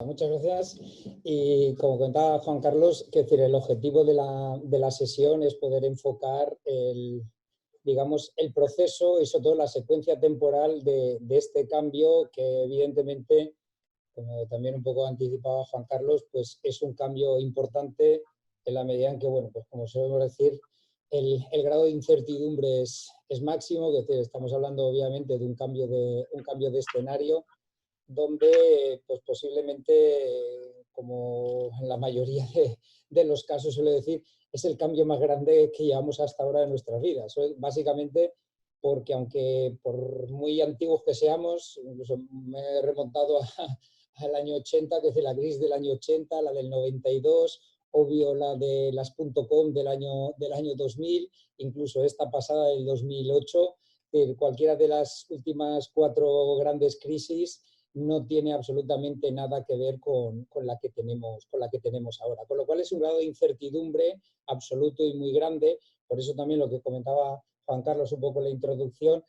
Muchas gracias. Y como comentaba Juan Carlos, que decir, el objetivo de la sesión es poder enfocar digamos, el proceso y sobre todo la secuencia temporal de este cambio que evidentemente, como también un poco anticipaba Juan Carlos, pues es un cambio importante en la medida en que, bueno, pues como solemos decir, el grado de incertidumbre es máximo, es decir, estamos hablando obviamente de un cambio de escenario donde pues posiblemente, como en la mayoría de los casos suele decir, es el cambio más grande que llevamos hasta ahora en nuestras vidas. Eso es básicamente porque aunque por muy antiguos que seamos, incluso me he remontado al año 80, que es la crisis del año 80, la del 92, obvio la de las .com del año 2000, incluso esta pasada del 2008, cualquiera de las últimas 4 grandes crisis no tiene absolutamente nada que ver con la que tenemos ahora. Con lo cual es un grado de incertidumbre absoluto y muy grande. Por eso también lo que comentaba Juan Carlos un poco en la introducción,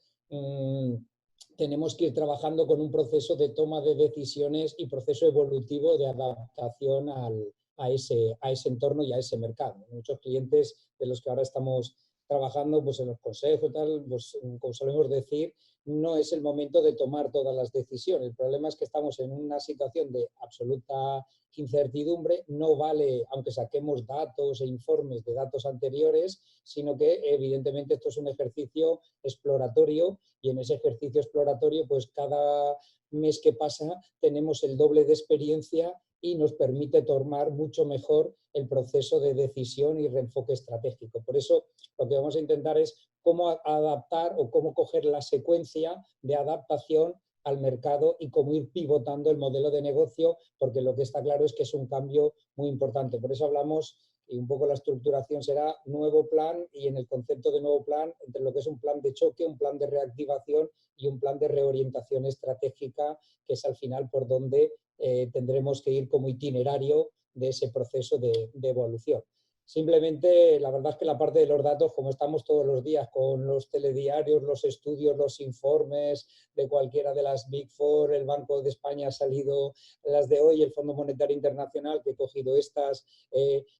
tenemos que ir trabajando con un proceso de toma de decisiones y proceso evolutivo de adaptación a ese entorno y a ese mercado. Muchos clientes de los que ahora estamos trabajando pues en los consejos, tal, pues, como solemos decir, no es el momento de tomar todas las decisiones. El problema es que estamos en una situación de absoluta incertidumbre. No vale, aunque saquemos datos e informes de datos anteriores, sino que evidentemente esto es un ejercicio exploratorio y en ese ejercicio exploratorio pues cada mes que pasa tenemos el doble de experiencia y nos permite tomar mucho mejor el proceso de decisión y reenfoque estratégico. Por eso lo que vamos a intentar es cómo adaptar o cómo coger la secuencia de adaptación al mercado y cómo ir pivotando el modelo de negocio, porque lo que está claro es que es un cambio muy importante. Por eso hablamos, y un poco la estructuración será nuevo plan, y en el concepto de nuevo plan, entre lo que es un plan de choque, un plan de reactivación y un plan de reorientación estratégica, que es al final por donde tendremos que ir como itinerario de ese proceso de evolución. Simplemente, la verdad es que la parte de los datos, como estamos todos los días con los telediarios, los estudios, los informes de cualquiera de las Big Four, el Banco de España ha salido las de hoy, el Fondo Monetario Internacional, que he cogido estas,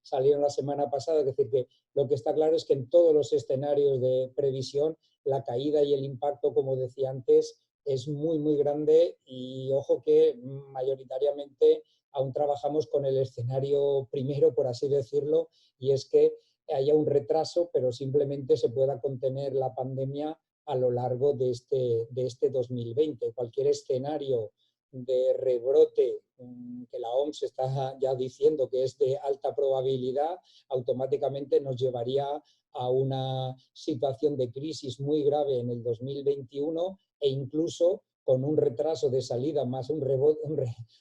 salieron la semana pasada, es decir, que lo que está claro es que en todos los escenarios de previsión, la caída y el impacto, como decía antes, es muy, muy grande y ojo que mayoritariamente aún trabajamos con el escenario primero, por así decirlo, y es que haya un retraso, pero simplemente se pueda contener la pandemia a lo largo de este 2020. Cualquier escenario de rebrote que la OMS está ya diciendo que es de alta probabilidad, automáticamente nos llevaría a una situación de crisis muy grave en el 2021 e incluso con un retraso de salida más un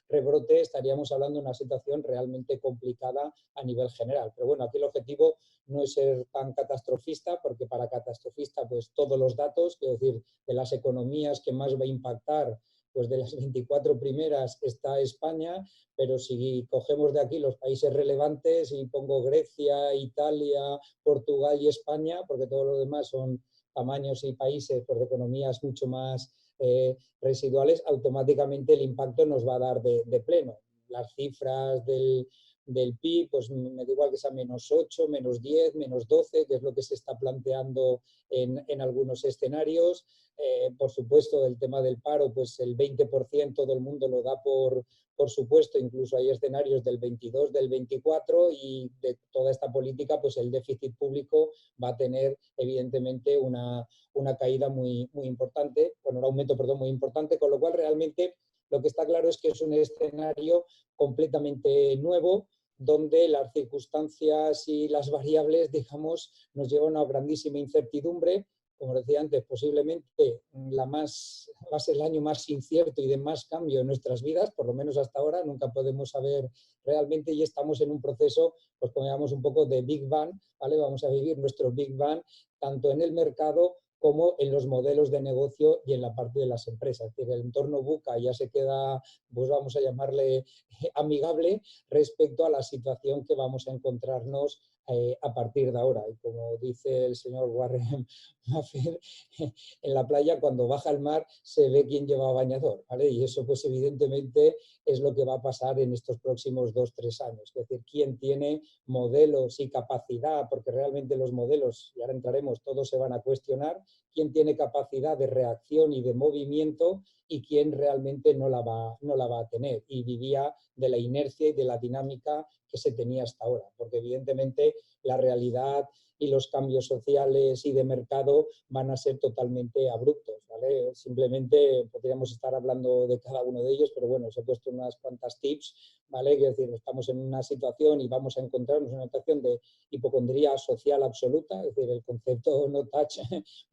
rebrote, estaríamos hablando de una situación realmente complicada a nivel general. Pero bueno, aquí el objetivo no es ser tan catastrofista, porque para catastrofista, pues todos los datos, quiero decir, de las economías que más va a impactar, pues de las 24 primeras está España, pero si cogemos de aquí los países relevantes y pongo Grecia, Italia, Portugal y España, porque todos los demás son tamaños y países pues, de economías mucho más residuales, automáticamente el impacto nos va a dar de pleno. Las cifras del PIB, pues me da igual que sea -8, -10, -12, que es lo que se está planteando en algunos escenarios. Por supuesto, el tema del paro, pues el 20% del mundo lo da por supuesto, incluso hay escenarios del 22, del 24 y de toda esta política, pues el déficit público va a tener evidentemente una caída muy, muy importante, bueno, un aumento, perdón, muy importante, con lo cual realmente lo que está claro es que es un escenario completamente nuevo, donde las circunstancias y las variables, digamos, nos llevan a una grandísima incertidumbre. Como decía antes, posiblemente va a ser el año más incierto y de más cambio en nuestras vidas, por lo menos hasta ahora, nunca podemos saber realmente y estamos en un proceso, pues como llamamos un poco de Big Bang, ¿vale? Vamos a vivir nuestro Big Bang tanto en el mercado como en los modelos de negocio y en la parte de las empresas. Es decir, el entorno VUCA ya se queda, pues vamos a llamarle amigable respecto a la situación que vamos a encontrarnos a partir de ahora. Y como dice el señor Warren Buffett, en la playa cuando baja el mar se ve quién lleva bañador, ¿vale? Y eso pues evidentemente es lo que va a pasar en estos próximos 2-3 años. Es decir, quién tiene modelos y capacidad, porque realmente los modelos, y ahora entraremos, todos se van a cuestionar, quién tiene capacidad de reacción y de movimiento y quién realmente no la va a tener. Y vivía de la inercia y de la dinámica que se tenía hasta ahora, porque evidentemente la realidad y los cambios sociales y de mercado van a ser totalmente abruptos, ¿vale? Simplemente podríamos estar hablando de cada uno de ellos, pero bueno, os he puesto unas cuantas tips, ¿vale? Es decir, estamos en una situación y vamos a encontrarnos en una situación de hipocondría social absoluta, es decir, el concepto no touch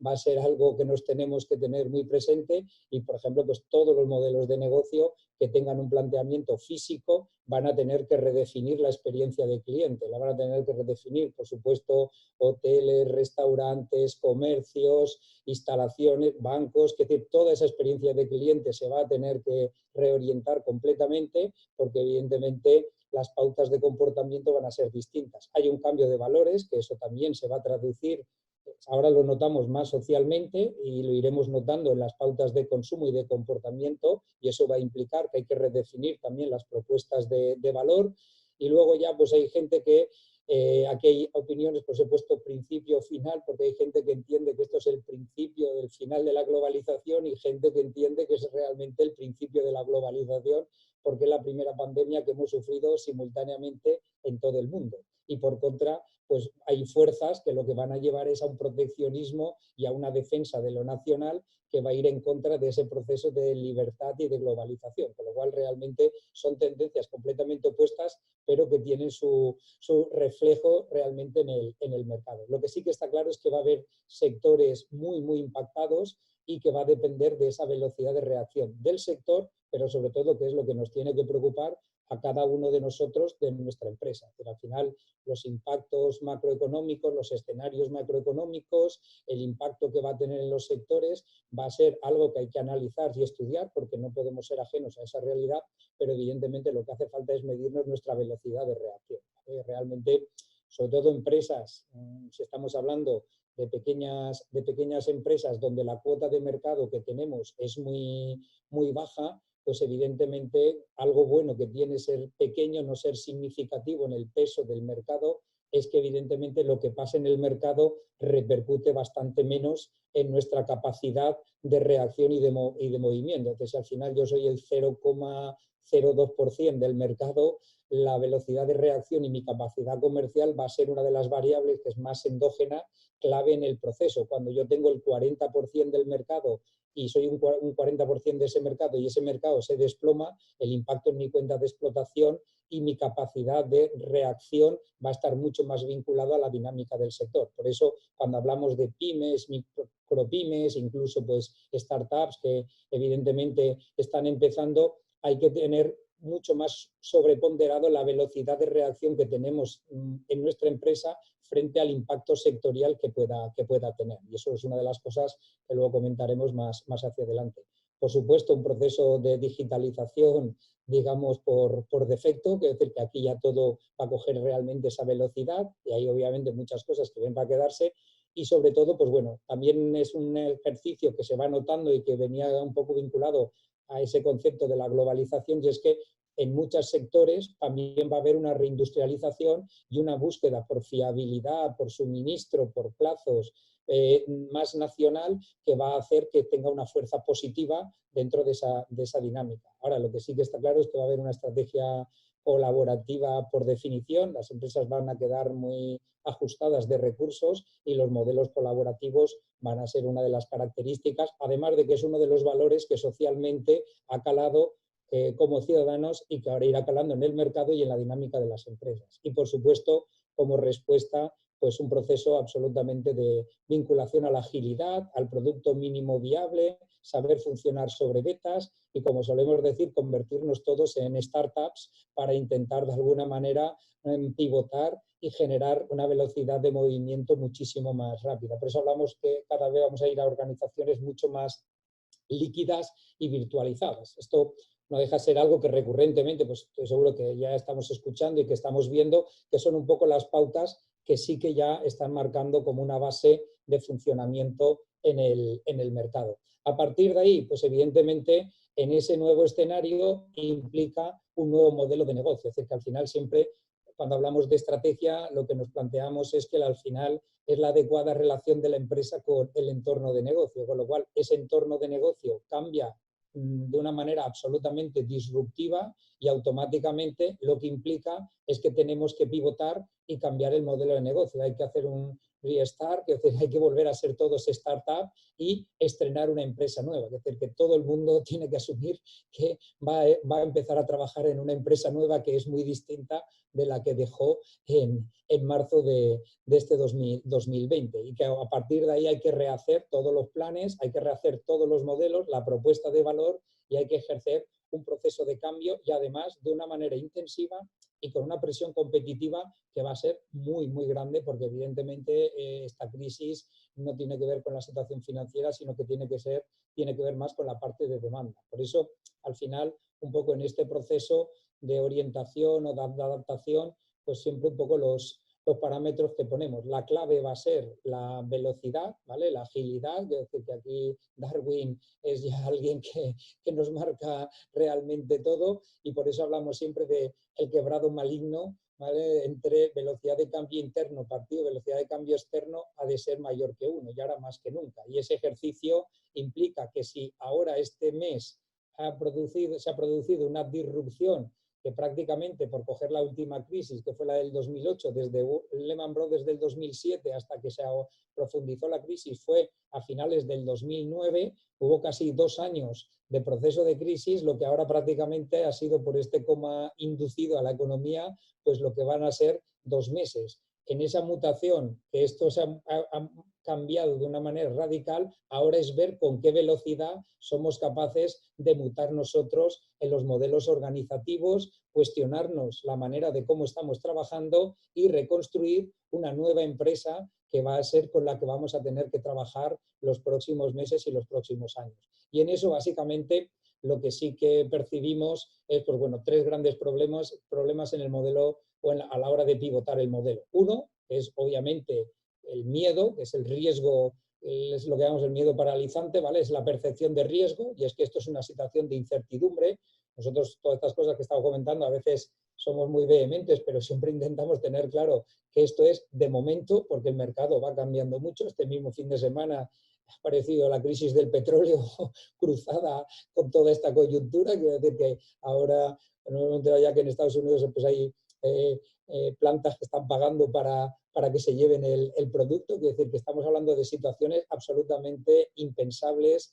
va a ser algo que nos tenemos que tener muy presente y, por ejemplo, pues todos los modelos de negocio que tengan un planteamiento físico van a tener que redefinir la experiencia de cliente, la van a tener que redefinir, por supuesto, hoteles, restaurantes, comercios, instalaciones, bancos, que decir, toda esa experiencia de cliente se va a tener que reorientar completamente porque evidentemente las pautas de comportamiento van a ser distintas. Hay un cambio de valores, que eso también se va a traducir, ahora lo notamos más socialmente y lo iremos notando en las pautas de consumo y de comportamiento, y eso va a implicar que hay que redefinir también las propuestas de valor. Y luego ya pues hay gente que aquí hay opiniones, por supuesto, principio final, porque hay gente que entiende que esto es el principio del final de la globalización y gente que entiende que es realmente el principio de la globalización, porque es la primera pandemia que hemos sufrido simultáneamente en todo el mundo. Y por contra, pues hay fuerzas que lo que van a llevar es a un proteccionismo y a una defensa de lo nacional que va a ir en contra de ese proceso de libertad y de globalización, con lo cual realmente son tendencias completamente opuestas, pero que tienen su reflejo realmente en el mercado. Lo que sí que está claro es que va a haber sectores muy impactados y que va a depender de esa velocidad de reacción del sector, pero sobre todo, que es lo que nos tiene que preocupar a cada uno de nosotros de nuestra empresa. Pero al final, los impactos macroeconómicos, los escenarios macroeconómicos, el impacto que va a tener en los sectores, va a ser algo que hay que analizar y estudiar porque no podemos ser ajenos a esa realidad, pero evidentemente lo que hace falta es medirnos nuestra velocidad de reacción. Realmente, sobre todo empresas, si estamos hablando de pequeñas empresas donde la cuota de mercado que tenemos es muy baja, pues evidentemente algo bueno que tiene ser pequeño, no ser significativo en el peso del mercado, es que evidentemente lo que pasa en el mercado repercute bastante menos en nuestra capacidad de reacción y de movimiento. Entonces, al final yo soy el 0,02% del mercado, la velocidad de reacción y mi capacidad comercial va a ser una de las variables que es más endógena, clave en el proceso. Cuando yo tengo el 40% del mercado y soy un 40% de ese mercado y ese mercado se desploma, el impacto en mi cuenta de explotación y mi capacidad de reacción va a estar mucho más vinculado a la dinámica del sector. Por eso, cuando hablamos de pymes, micropymes, incluso pues startups que evidentemente están empezando, hay que tener mucho más sobreponderado la velocidad de reacción que tenemos en nuestra empresa frente al impacto sectorial que pueda tener. Y eso es una de las cosas que luego comentaremos más hacia adelante. Por supuesto, un proceso de digitalización, digamos, por defecto, que es decir, que aquí ya todo va a coger realmente esa velocidad y hay obviamente muchas cosas que ven para quedarse. Y sobre todo, pues bueno, también es un ejercicio que se va notando y que venía un poco vinculado a ese concepto de la globalización, y es que en muchos sectores también va a haber una reindustrialización y una búsqueda por fiabilidad, por suministro, por plazos más nacional, que va a hacer que tenga una fuerza positiva dentro de esa dinámica. Ahora, lo que sí que está claro es que va a haber una estrategia colaborativa por definición, las empresas van a quedar muy ajustadas de recursos y los modelos colaborativos van a ser una de las características, además de que es uno de los valores que socialmente ha calado como ciudadanos y que ahora irá calando en el mercado y en la dinámica de las empresas. Y por supuesto, como respuesta, pues un proceso absolutamente de vinculación a la agilidad, al producto mínimo viable, saber funcionar sobre betas y, como solemos decir, convertirnos todos en startups para intentar de alguna manera pivotar y generar una velocidad de movimiento muchísimo más rápida. Por eso hablamos que cada vez vamos a ir a organizaciones mucho más líquidas y virtualizadas. Esto no deja de ser algo que recurrentemente, pues estoy seguro que ya estamos escuchando y que estamos viendo, que son un poco las pautas que sí que ya están marcando como una base de funcionamiento en el mercado. A partir de ahí, pues evidentemente en ese nuevo escenario implica un nuevo modelo de negocio. Es decir, que al final siempre, cuando hablamos de estrategia, lo que nos planteamos es que al final es la adecuada relación de la empresa con el entorno de negocio, con lo cual ese entorno de negocio cambia de una manera absolutamente disruptiva y automáticamente lo que implica es que tenemos que pivotar y cambiar el modelo de negocio. Hay que hacer un restart, es decir, hay que volver a ser todos startup y estrenar una empresa nueva. Es decir, que todo el mundo tiene que asumir que va a empezar a trabajar en una empresa nueva que es muy distinta de la que dejó en marzo de este 2020 y que a partir de ahí hay que rehacer todos los planes, hay que rehacer todos los modelos, la propuesta de valor y hay que ejercer un proceso de cambio y además de una manera intensiva y con una presión competitiva que va a ser muy, muy grande porque evidentemente esta crisis no tiene que ver con la situación financiera, sino que tiene que ver más con la parte de demanda. Por eso, al final, un poco en este proceso de orientación o de adaptación, pues siempre un poco los parámetros que ponemos. La clave va a ser la velocidad, ¿vale? La agilidad, es decir, que aquí Darwin es ya alguien que nos marca realmente todo y por eso hablamos siempre de el quebrado maligno, ¿vale? Entre velocidad de cambio interno partido velocidad de cambio externo ha de ser mayor que 1 y ahora más que nunca. Y ese ejercicio implica que si ahora este mes se ha producido una disrupción que prácticamente por coger la última crisis, que fue la del 2008, desde Lehman Brothers del 2007 hasta que se profundizó la crisis, fue a finales del 2009, hubo casi 2 años de proceso de crisis, lo que ahora prácticamente ha sido por este coma inducido a la economía, pues lo que van a ser 2 meses. En esa mutación, que esto se ha cambiado de una manera radical, ahora es ver con qué velocidad somos capaces de mutar nosotros en los modelos organizativos, cuestionarnos la manera de cómo estamos trabajando y reconstruir una nueva empresa que va a ser con la que vamos a tener que trabajar los próximos meses y los próximos años. Y en eso, básicamente, lo que sí que percibimos es, pues bueno, 3 grandes problemas en el modelo o a la hora de pivotar el modelo. Uno es, obviamente, el miedo, que es el riesgo, es lo que llamamos el miedo paralizante, ¿vale? Es la percepción de riesgo y es que esto es una situación de incertidumbre. Nosotros, todas estas cosas que estamos comentando, a veces somos muy vehementes, pero siempre intentamos tener claro que esto es de momento, porque el mercado va cambiando mucho. Este mismo fin de semana ha aparecido la crisis del petróleo cruzada con toda esta coyuntura. Quiero decir que ahora, en un momento ya que en Estados Unidos pues hay plantas que están pagando para que se lleven el producto. Quiero decir que estamos hablando de situaciones absolutamente impensables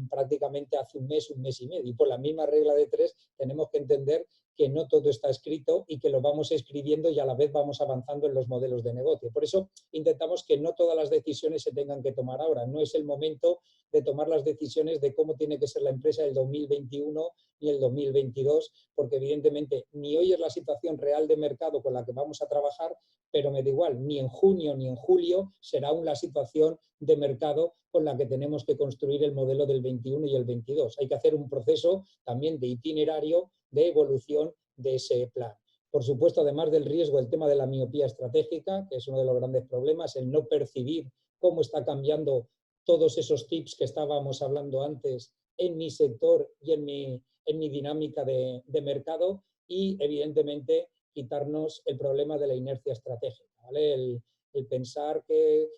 prácticamente hace un mes y medio. Y por la misma regla de 3 tenemos que entender que no todo está escrito y que lo vamos escribiendo y a la vez vamos avanzando en los modelos de negocio. Por eso intentamos que no todas las decisiones se tengan que tomar ahora. No es el momento de tomar las decisiones de cómo tiene que ser la empresa el 2021 ni el 2022, porque evidentemente ni hoy es la situación real de mercado con la que vamos a trabajar, pero me da igual, ni en junio ni en julio será aún la situación de mercado con la que tenemos que construir el modelo del 21 y el 22. Hay que hacer un proceso también de itinerario de evolución de ese plan. Por supuesto, además del riesgo, el tema de la miopía estratégica, que es uno de los grandes problemas, el no percibir cómo está cambiando todos esos tips que estábamos hablando antes en mi sector y en mi dinámica de mercado y, evidentemente, quitarnos el problema de la inercia estratégica, ¿vale? El pensar que,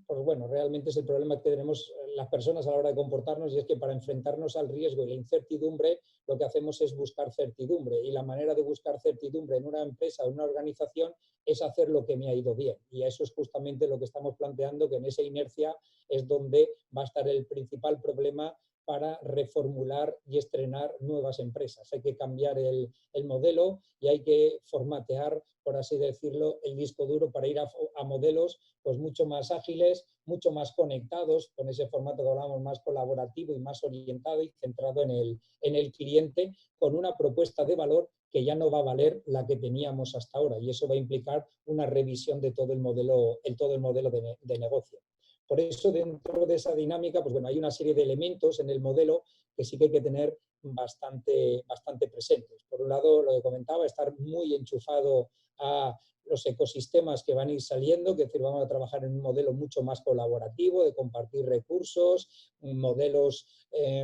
pues bueno, realmente es el problema que tenemos las personas a la hora de comportarnos y es que para enfrentarnos al riesgo y la incertidumbre lo que hacemos es buscar certidumbre y la manera de buscar certidumbre en una empresa o en una organización es hacer lo que me ha ido bien y eso es justamente lo que estamos planteando, que en esa inercia es donde va a estar el principal problema para reformular y estrenar nuevas empresas. Hay que cambiar el modelo y hay que formatear, por así decirlo, el disco duro para ir a modelos pues mucho más ágiles, mucho más conectados, con ese formato que hablamos más colaborativo y más orientado y centrado en el cliente, con una propuesta de valor que ya no va a valer la que teníamos hasta ahora y eso va a implicar una revisión de todo el modelo de negocio. Por eso, dentro de esa dinámica, pues bueno, hay una serie de elementos en el modelo que sí que hay que tener bastante presentes. Por un lado, lo que comentaba, estar muy enchufado a los ecosistemas que van a ir saliendo, que es decir, vamos a trabajar en un modelo mucho más colaborativo, de compartir recursos, modelos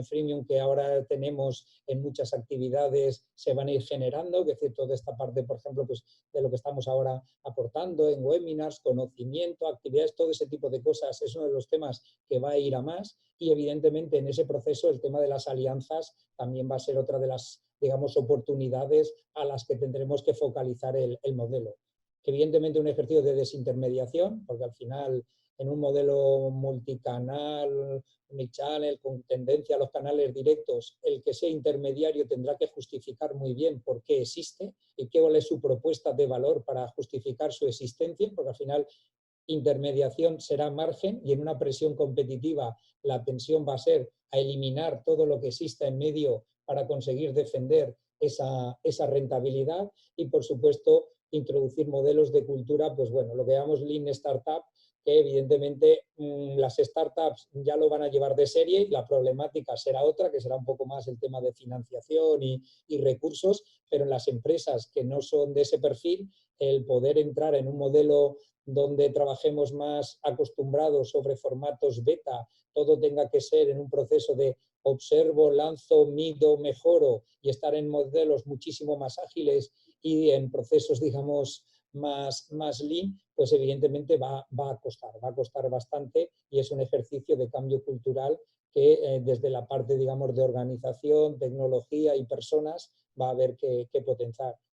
freemium que ahora tenemos en muchas actividades se van a ir generando, que es decir, toda esta parte, por ejemplo, pues, de lo que estamos ahora aportando en webinars, conocimiento, actividades, todo ese tipo de cosas es uno de los temas que va a ir a más y evidentemente en ese proceso el tema de las alianzas también va a ser otra de las, digamos, oportunidades a las que tendremos que focalizar el modelo. Evidentemente un ejercicio de desintermediación, porque al final en un modelo multicanal, omnichannel, con tendencia a los canales directos, el que sea intermediario tendrá que justificar muy bien por qué existe y cuál es su propuesta de valor para justificar su existencia, porque al final intermediación será margen y en una presión competitiva la tensión va a ser a eliminar todo lo que exista en medio para conseguir defender esa rentabilidad y, por supuesto, introducir modelos de cultura, pues bueno, lo que llamamos Lean Startup, que evidentemente las startups ya lo van a llevar de serie y la problemática será otra, que será un poco más el tema de financiación y recursos, pero en las empresas que no son de ese perfil, el poder entrar en un modelo donde trabajemos más acostumbrados sobre formatos beta, todo tenga que ser en un proceso de observo, lanzo, mido, mejoro y estar en modelos muchísimo más ágiles y en procesos, digamos, más lean, pues evidentemente va a costar bastante y es un ejercicio de cambio cultural que desde la parte, digamos, de organización, tecnología y personas va a haber que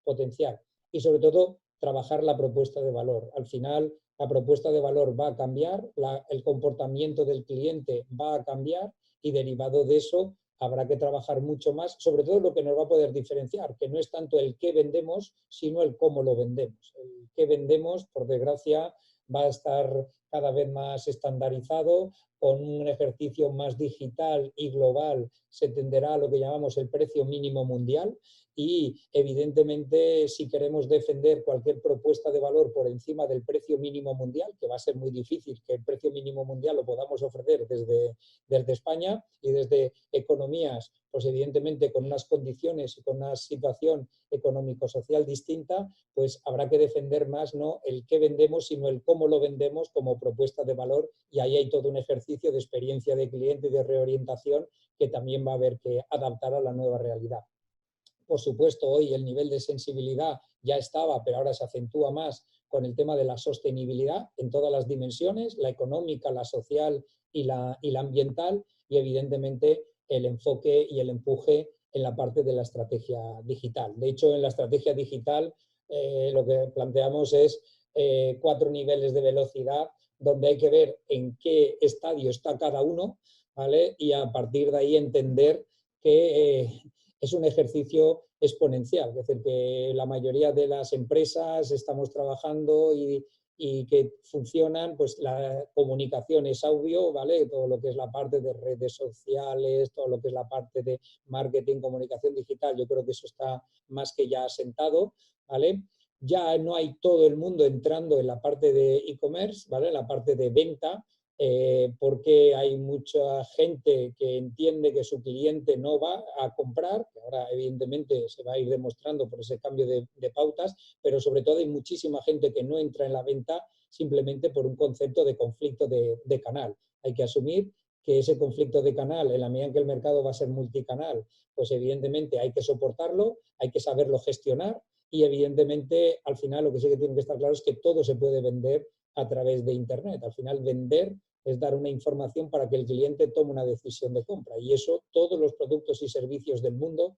potenciar. Y sobre todo, trabajar la propuesta de valor. Al final, la propuesta de valor va a cambiar, el comportamiento del cliente va a cambiar y derivado de eso habrá que trabajar mucho más, sobre todo lo que nos va a poder diferenciar, que no es tanto el qué vendemos, sino el cómo lo vendemos. El qué vendemos, por desgracia, va a estar cada vez más estandarizado, con un ejercicio más digital y global se tenderá a lo que llamamos el precio mínimo mundial y evidentemente si queremos defender cualquier propuesta de valor por encima del precio mínimo mundial, que va a ser muy difícil que el precio mínimo mundial lo podamos ofrecer desde España y desde economías, pues evidentemente con unas condiciones y con una situación económico-social distinta, pues habrá que defender más no el qué vendemos, sino el cómo lo vendemos como propuesta de valor y ahí hay todo un ejercicio de experiencia de cliente y de reorientación que también va a haber que adaptar a la nueva realidad. Por supuesto, hoy el nivel de sensibilidad ya estaba, pero ahora se acentúa más con el tema de la sostenibilidad en todas las dimensiones, la económica, la social y la ambiental, y evidentemente el enfoque y el empuje en la parte de la estrategia digital. De hecho, en la estrategia digital lo que planteamos es 4 niveles de velocidad, donde hay que ver en qué estadio está cada uno, ¿vale? Y a partir de ahí entender que es un ejercicio exponencial, es decir, que la mayoría de las empresas estamos trabajando y que funcionan, pues la comunicación es audio, ¿vale? Todo lo que es la parte de redes sociales, todo lo que es la parte de marketing, comunicación digital, yo creo que eso está más que ya asentado, ¿vale? Ya no hay todo el mundo entrando en la parte de e-commerce, ¿vale? En la parte de venta, porque hay mucha gente que entiende que su cliente no va a comprar, que ahora evidentemente se va a ir demostrando por ese cambio de pautas, pero sobre todo hay muchísima gente que no entra en la venta simplemente por un concepto de conflicto de canal. Hay que asumir que ese conflicto de canal, en la medida en que el mercado va a ser multicanal, pues evidentemente hay que soportarlo, hay que saberlo gestionar y evidentemente al final lo que sí que tiene que estar claro es que todo se puede vender a través de Internet. Al final vender es dar una información para que el cliente tome una decisión de compra y eso todos los productos y servicios del mundo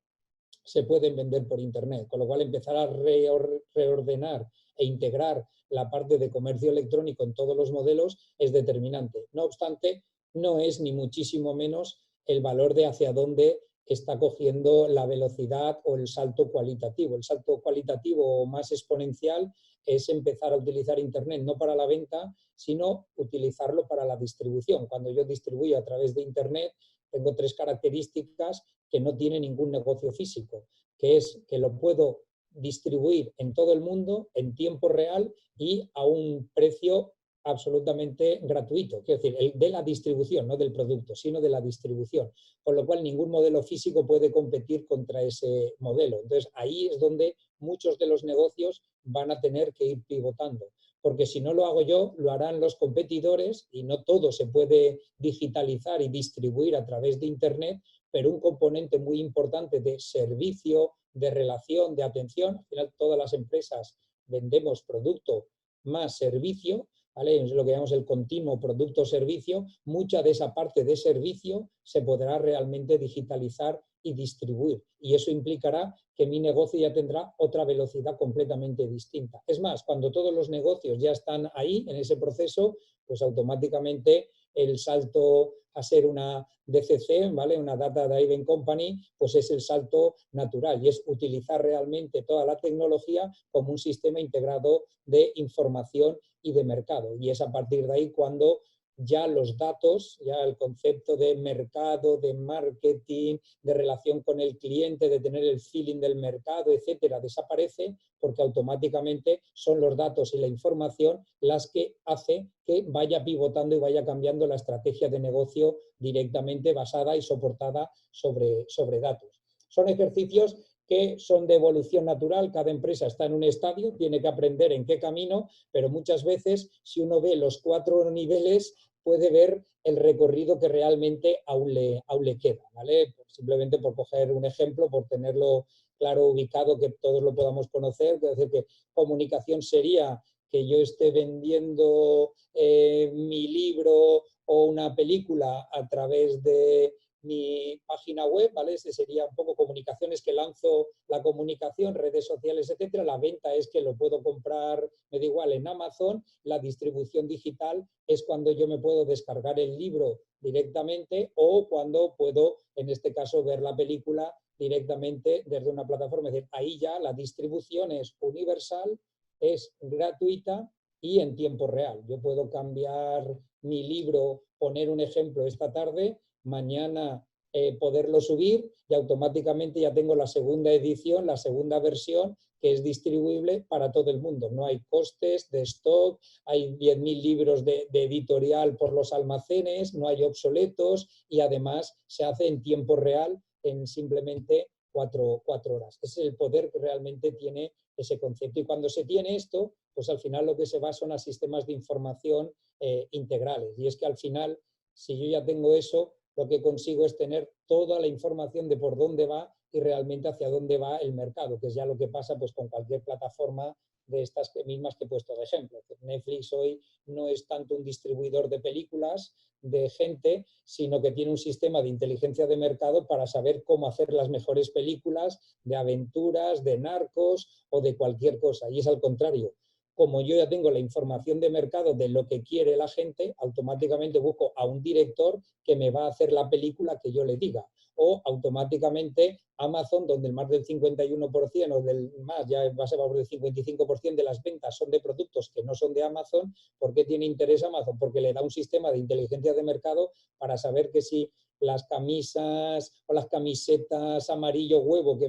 se pueden vender por Internet, con lo cual empezar a reordenar e integrar la parte de comercio electrónico en todos los modelos es determinante. No obstante, no es ni muchísimo menos el valor de hacia dónde está cogiendo la velocidad o el salto cualitativo. El salto cualitativo más exponencial es empezar a utilizar Internet no para la venta, sino utilizarlo para la distribución. Cuando yo distribuyo a través de Internet, tengo 3 características que no tiene ningún negocio físico, que es que lo puedo distribuir en todo el mundo en tiempo real y a un precio absolutamente gratuito, quiero decir, el de la distribución, no del producto, sino de la distribución, con lo cual ningún modelo físico puede competir contra ese modelo. Entonces, ahí es donde muchos de los negocios van a tener que ir pivotando, porque si no lo hago yo, lo harán los competidores y no todo se puede digitalizar y distribuir a través de Internet, pero un componente muy importante de servicio, de relación, de atención, al final todas las empresas vendemos producto más servicio, ¿vale? Es lo que llamamos el continuo producto-servicio. Mucha de esa parte de servicio se podrá realmente digitalizar y distribuir. Y eso implicará que mi negocio ya tendrá otra velocidad completamente distinta. Es más, cuando todos los negocios ya están ahí, en ese proceso, pues automáticamente el salto a ser una DCC, ¿vale? Una Data Driven Company, pues es el salto natural y es utilizar realmente toda la tecnología como un sistema integrado de información y de mercado. Y es a partir de ahí cuando ya los datos, ya el concepto de mercado, de marketing, de relación con el cliente, de tener el feeling del mercado, etcétera, desaparece porque automáticamente son los datos y la información las que hace que vaya pivotando y vaya cambiando la estrategia de negocio directamente basada y soportada sobre datos. Son ejercicios que son de evolución natural, cada empresa está en un estadio, tiene que aprender en qué camino, pero muchas veces si uno ve los 4 niveles puede ver el recorrido que realmente aún le queda, ¿vale? Simplemente por coger un ejemplo, por tenerlo claro, ubicado, que todos lo podamos conocer, es decir, que comunicación sería que yo esté vendiendo mi libro o una película a través de mi página web, ¿vale? Ese sería un poco comunicaciones que lanzo la comunicación, redes sociales, etcétera. La venta es que lo puedo comprar, me da igual, en Amazon. La distribución digital es cuando yo me puedo descargar el libro directamente o cuando puedo, en este caso, ver la película directamente desde una plataforma. Es decir, ahí ya la distribución es universal, es gratuita y en tiempo real. Yo puedo cambiar mi libro, poner un ejemplo esta tarde, mañana poderlo subir y automáticamente ya tengo la segunda edición, la segunda versión que es distribuible para todo el mundo. No hay costes de stock, hay 10.000 libros de editorial por los almacenes, no hay obsoletos y además se hace en tiempo real en simplemente 4 horas. Ese es el poder que realmente tiene ese concepto. Y cuando se tiene esto, pues al final lo que se va son a sistemas de información integrales. Y es que al final, si yo ya tengo eso, lo que consigo es tener toda la información de por dónde va y realmente hacia dónde va el mercado, que es ya lo que pasa pues con cualquier plataforma de estas mismas que he puesto de ejemplo. Netflix hoy no es tanto un distribuidor de películas de gente, sino que tiene un sistema de inteligencia de mercado para saber cómo hacer las mejores películas de aventuras, de narcos o de cualquier cosa. Y es al contrario. Como yo ya tengo la información de mercado de lo que quiere la gente, automáticamente busco a un director que me va a hacer la película que yo le diga. O automáticamente Amazon, donde el más del 51% o del más, ya va a ser por el 55% de las ventas son de productos que no son de Amazon. ¿Por qué tiene interés Amazon? Porque le da un sistema de inteligencia de mercado para saber que si las camisas o las camisetas amarillo huevo que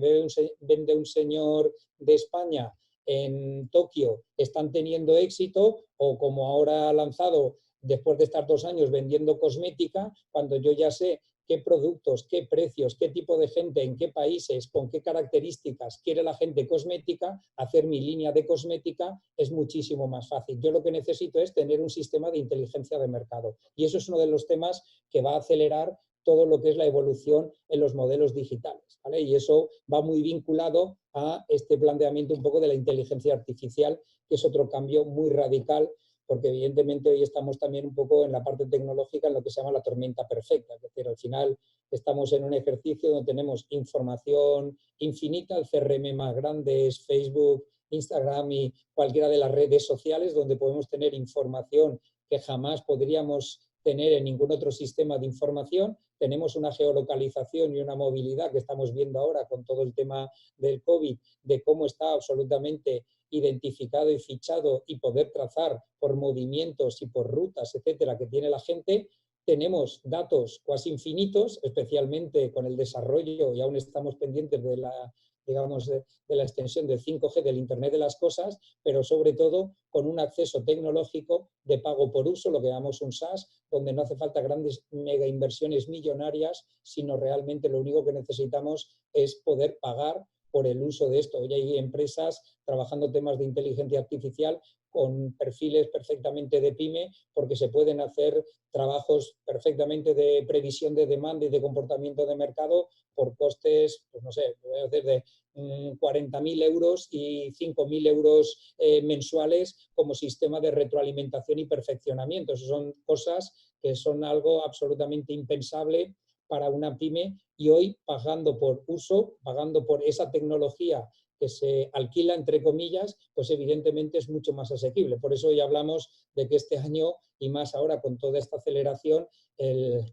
vende un señor de España en Tokio están teniendo éxito, o como ahora ha lanzado después de estar 2 años vendiendo cosmética, cuando yo ya sé qué productos, qué precios, qué tipo de gente, en qué países, con qué características quiere la gente cosmética, hacer mi línea de cosmética es muchísimo más fácil. Yo lo que necesito es tener un sistema de inteligencia de mercado. Y eso es uno de los temas que va a acelerar todo lo que es la evolución en los modelos digitales, ¿vale? Y eso va muy vinculado a este planteamiento un poco de la inteligencia artificial, que es otro cambio muy radical, porque evidentemente hoy estamos también un poco en la parte tecnológica en lo que se llama la tormenta perfecta, es decir, al final estamos en un ejercicio donde tenemos información infinita, el CRM más grande es Facebook, Instagram y cualquiera de las redes sociales, donde podemos tener información que jamás podríamos tener en ningún otro sistema de información. Tenemos una geolocalización y una movilidad que estamos viendo ahora con todo el tema del COVID, de cómo está absolutamente identificado y fichado y poder trazar por movimientos y por rutas, etcétera, que tiene la gente. tenemos datos casi infinitos, especialmente con el desarrollo, y aún estamos pendientes de la, digamos, de la extensión del 5G, del Internet de las cosas, pero sobre todo con un acceso tecnológico de pago por uso, lo que llamamos un SaaS, donde no hace falta grandes mega inversiones millonarias, sino realmente lo único que necesitamos es poder pagar por el uso de esto. Hoy hay empresas trabajando temas de inteligencia artificial con perfiles perfectamente de pyme, porque se pueden hacer trabajos perfectamente de previsión de demanda y de comportamiento de mercado por costes, pues no sé, voy a hacer de 40.000 euros y 5.000 euros mensuales como sistema de retroalimentación y perfeccionamiento. Eso son cosas que son algo absolutamente impensable para una pyme, y hoy pagando por uso, pagando por esa tecnología que se alquila, entre comillas, pues evidentemente es mucho más asequible. Por eso hoy hablamos de que este año, y más ahora con toda esta aceleración, el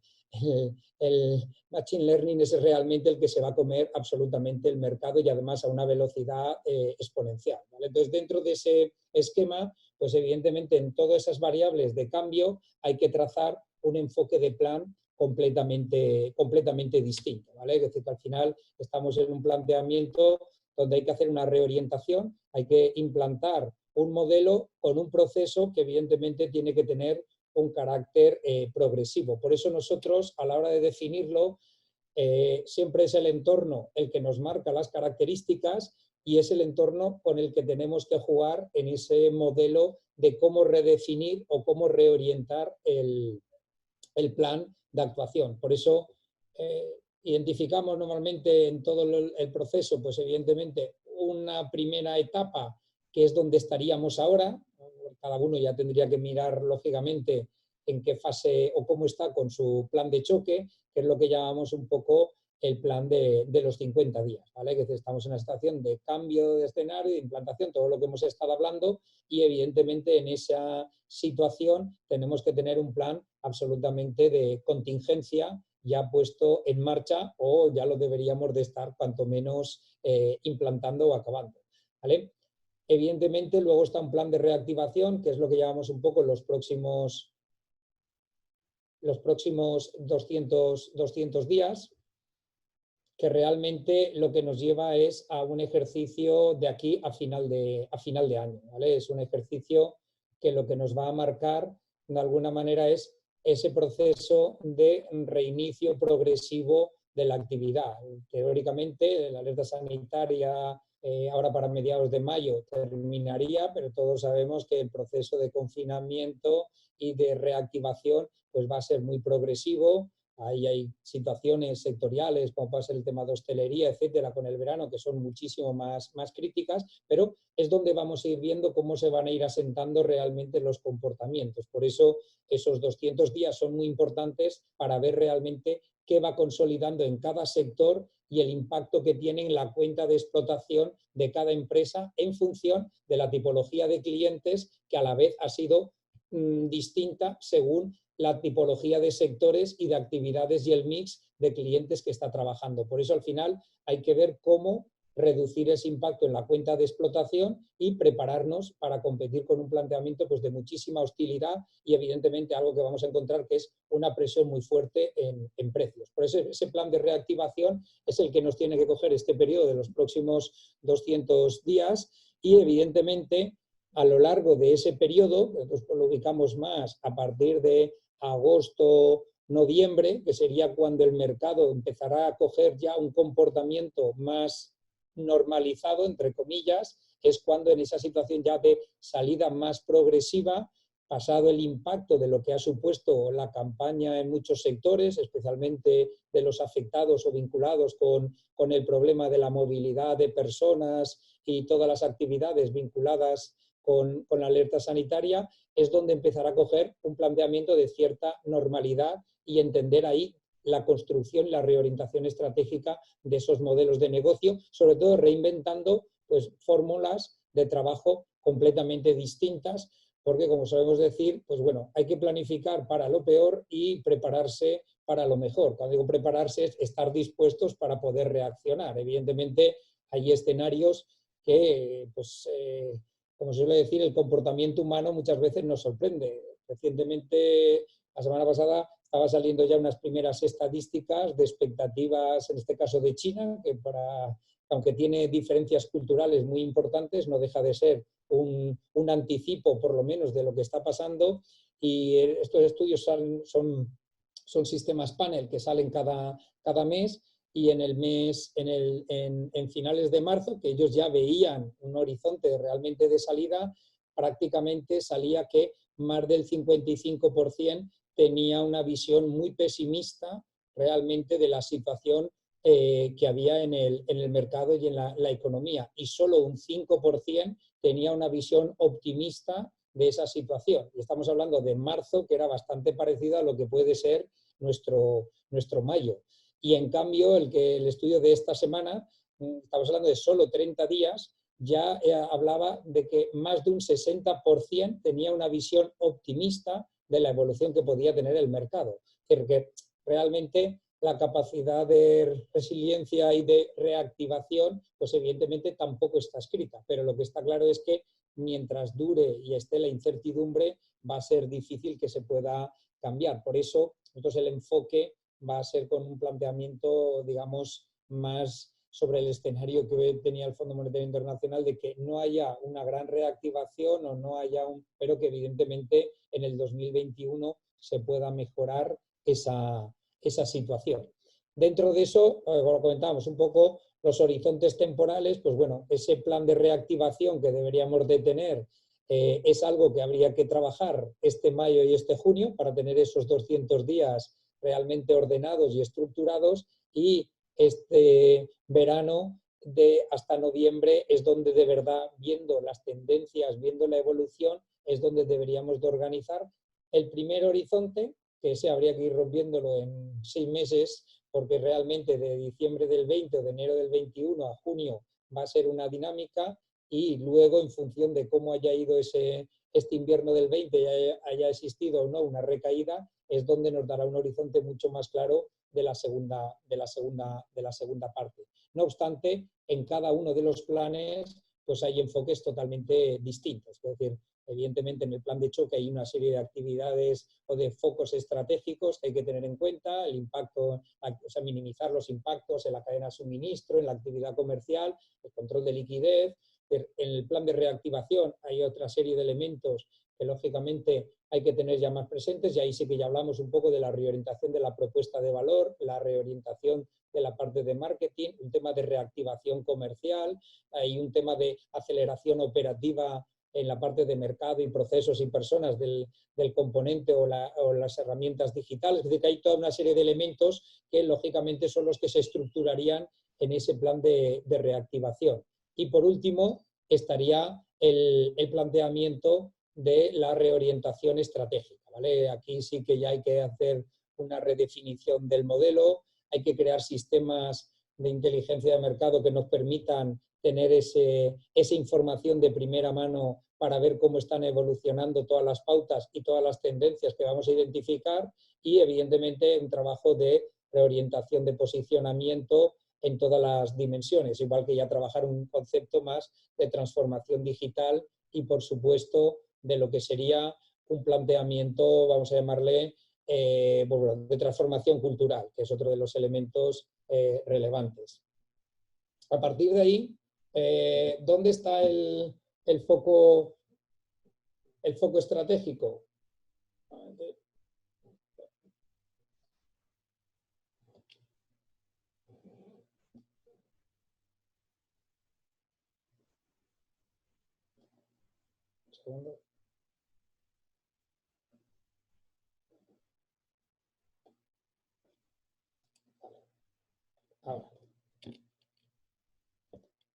Machine Learning es realmente el que se va a comer absolutamente el mercado, y además a una velocidad exponencial, ¿vale? Entonces, dentro de ese esquema, pues evidentemente en todas esas variables de cambio hay que trazar un enfoque de plan completamente distinto, ¿vale? Es decir, que al final estamos en un planteamiento donde hay que hacer una reorientación, hay que implantar un modelo con un proceso que evidentemente tiene que tener un carácter progresivo. Por eso nosotros, a la hora de definirlo, siempre es el entorno el que nos marca las características, y es el entorno con el que tenemos que jugar en ese modelo de cómo redefinir o cómo reorientar el plan de actuación. Por eso identificamos normalmente en todo el proceso, pues evidentemente una primera etapa que es donde estaríamos ahora. Cada uno ya tendría que mirar lógicamente en qué fase o cómo está con su plan de choque, que es lo que llamamos un poco el plan de los 50 días, ¿vale? Que estamos en una situación de cambio de escenario, de implantación, todo lo que hemos estado hablando, y evidentemente en esa situación tenemos que tener un plan absolutamente de contingencia ya puesto en marcha, o ya lo deberíamos de estar cuanto menos implantando o acabando, ¿vale? Evidentemente luego está un plan de reactivación, que es lo que llamamos un poco los próximos 200 días, que realmente lo que nos lleva es a un ejercicio de aquí a final de año, ¿vale? Es un ejercicio que lo que nos va a marcar de alguna manera es ese proceso de reinicio progresivo de la actividad. Teóricamente, la alerta sanitaria ahora para mediados de mayo terminaría, pero todos sabemos que el proceso de confinamiento y de reactivación pues va a ser muy progresivo. Ahí hay situaciones sectoriales, como puede ser el tema de hostelería, etcétera, con el verano, que son muchísimo más críticas, pero es donde vamos a ir viendo cómo se van a ir asentando realmente los comportamientos. Por eso esos 200 días son muy importantes para ver realmente qué va consolidando en cada sector y el impacto que tiene en la cuenta de explotación de cada empresa en función de la tipología de clientes, que a la vez ha sido distinta según la tipología de sectores y de actividades y el mix de clientes que está trabajando. Por eso al final hay que ver cómo reducir ese impacto en la cuenta de explotación y prepararnos para competir con un planteamiento pues, de muchísima hostilidad y evidentemente algo que vamos a encontrar que es una presión muy fuerte en precios. Por eso ese plan de reactivación es el que nos tiene que coger este periodo de los próximos 200 días, y evidentemente a lo largo de ese periodo, nosotros lo ubicamos más a partir de agosto, noviembre, que sería cuando el mercado empezará a coger ya un comportamiento más normalizado, entre comillas, es cuando en esa situación ya de salida más progresiva, pasado el impacto de lo que ha supuesto la campaña en muchos sectores, especialmente de los afectados o vinculados con el problema de la movilidad de personas y todas las actividades vinculadas con la alerta sanitaria, es donde empezará a coger un planteamiento de cierta normalidad y entender ahí la construcción y la reorientación estratégica de esos modelos de negocio, sobre todo reinventando pues, fórmulas de trabajo completamente distintas, porque como sabemos decir, pues bueno, hay que planificar para lo peor y prepararse para lo mejor. Cuando digo prepararse es estar dispuestos para poder reaccionar. Evidentemente hay escenarios que pues como se suele decir, el comportamiento humano muchas veces nos sorprende. Recientemente, la semana pasada, estaba saliendo ya unas primeras estadísticas de expectativas, en este caso de China, que aunque tiene diferencias culturales muy importantes, no deja de ser un anticipo, por lo menos, de lo que está pasando. Y estos estudios son sistemas panel que salen cada mes, y en finales de marzo, que ellos ya veían un horizonte realmente de salida, prácticamente salía que más del 55% tenía una visión muy pesimista realmente de la situación que había en el mercado y en la economía, y solo un 5% tenía una visión optimista de esa situación. Y estamos hablando de marzo, que era bastante parecido a lo que puede ser nuestro mayo. Y en cambio, el estudio de esta semana, estamos hablando de solo 30 días, ya hablaba de que más de un 60% tenía una visión optimista de la evolución que podía tener el mercado. Es decir, que realmente la capacidad de resiliencia y de reactivación, pues evidentemente tampoco está escrita, pero lo que está claro es que mientras dure y esté la incertidumbre, va a ser difícil que se pueda cambiar. Por eso, entonces el enfoque va a ser con un planteamiento, digamos, más sobre el escenario que tenía el Fondo Monetario Internacional, de que no haya una gran reactivación o no haya pero que evidentemente en el 2021 se pueda mejorar esa situación. Dentro de eso, como comentábamos un poco, los horizontes temporales, pues bueno, ese plan de reactivación que deberíamos de tener es algo que habría que trabajar este mayo y este junio para tener esos 200 días realmente ordenados y estructurados, y este verano hasta noviembre es donde de verdad, viendo las tendencias, viendo la evolución, es donde deberíamos de organizar el primer horizonte, que ese habría que ir rompiéndolo en 6 meses, porque realmente de diciembre del 20 o de enero del 21 a junio va a ser una dinámica, y luego, en función de cómo haya ido este invierno del 20 y haya existido o no una recaída, es donde nos dará un horizonte mucho más claro de la segunda parte. No obstante, en cada uno de los planes pues hay enfoques totalmente distintos. Es decir, evidentemente en el plan de choque hay una serie de actividades o de focos estratégicos que hay que tener en cuenta, el impacto, o sea, minimizar los impactos en la cadena de suministro, en la actividad comercial, el control de liquidez. En el plan de reactivación hay otra serie de elementos que lógicamente hay que tener ya más presentes, y ahí sí que ya hablamos un poco de la reorientación de la propuesta de valor, la reorientación de la parte de marketing, un tema de reactivación comercial, hay un tema de aceleración operativa en la parte de mercado y procesos y personas del componente o las herramientas digitales. Es decir, que hay toda una serie de elementos que lógicamente son los que se estructurarían en ese plan de reactivación. Y por último estaría el planteamiento de la reorientación estratégica, ¿vale? Aquí sí que ya hay que hacer una redefinición del modelo, hay que crear sistemas de inteligencia de mercado que nos permitan tener esa información de primera mano para ver cómo están evolucionando todas las pautas y todas las tendencias que vamos a identificar, y evidentemente un trabajo de reorientación de posicionamiento en todas las dimensiones, igual que ya trabajar un concepto más de transformación digital y, por supuesto, de lo que sería un planteamiento, vamos a llamarle, de transformación cultural, que es otro de los elementos relevantes. A partir de ahí, ¿dónde está el foco estratégico? Un segundo. Ahora.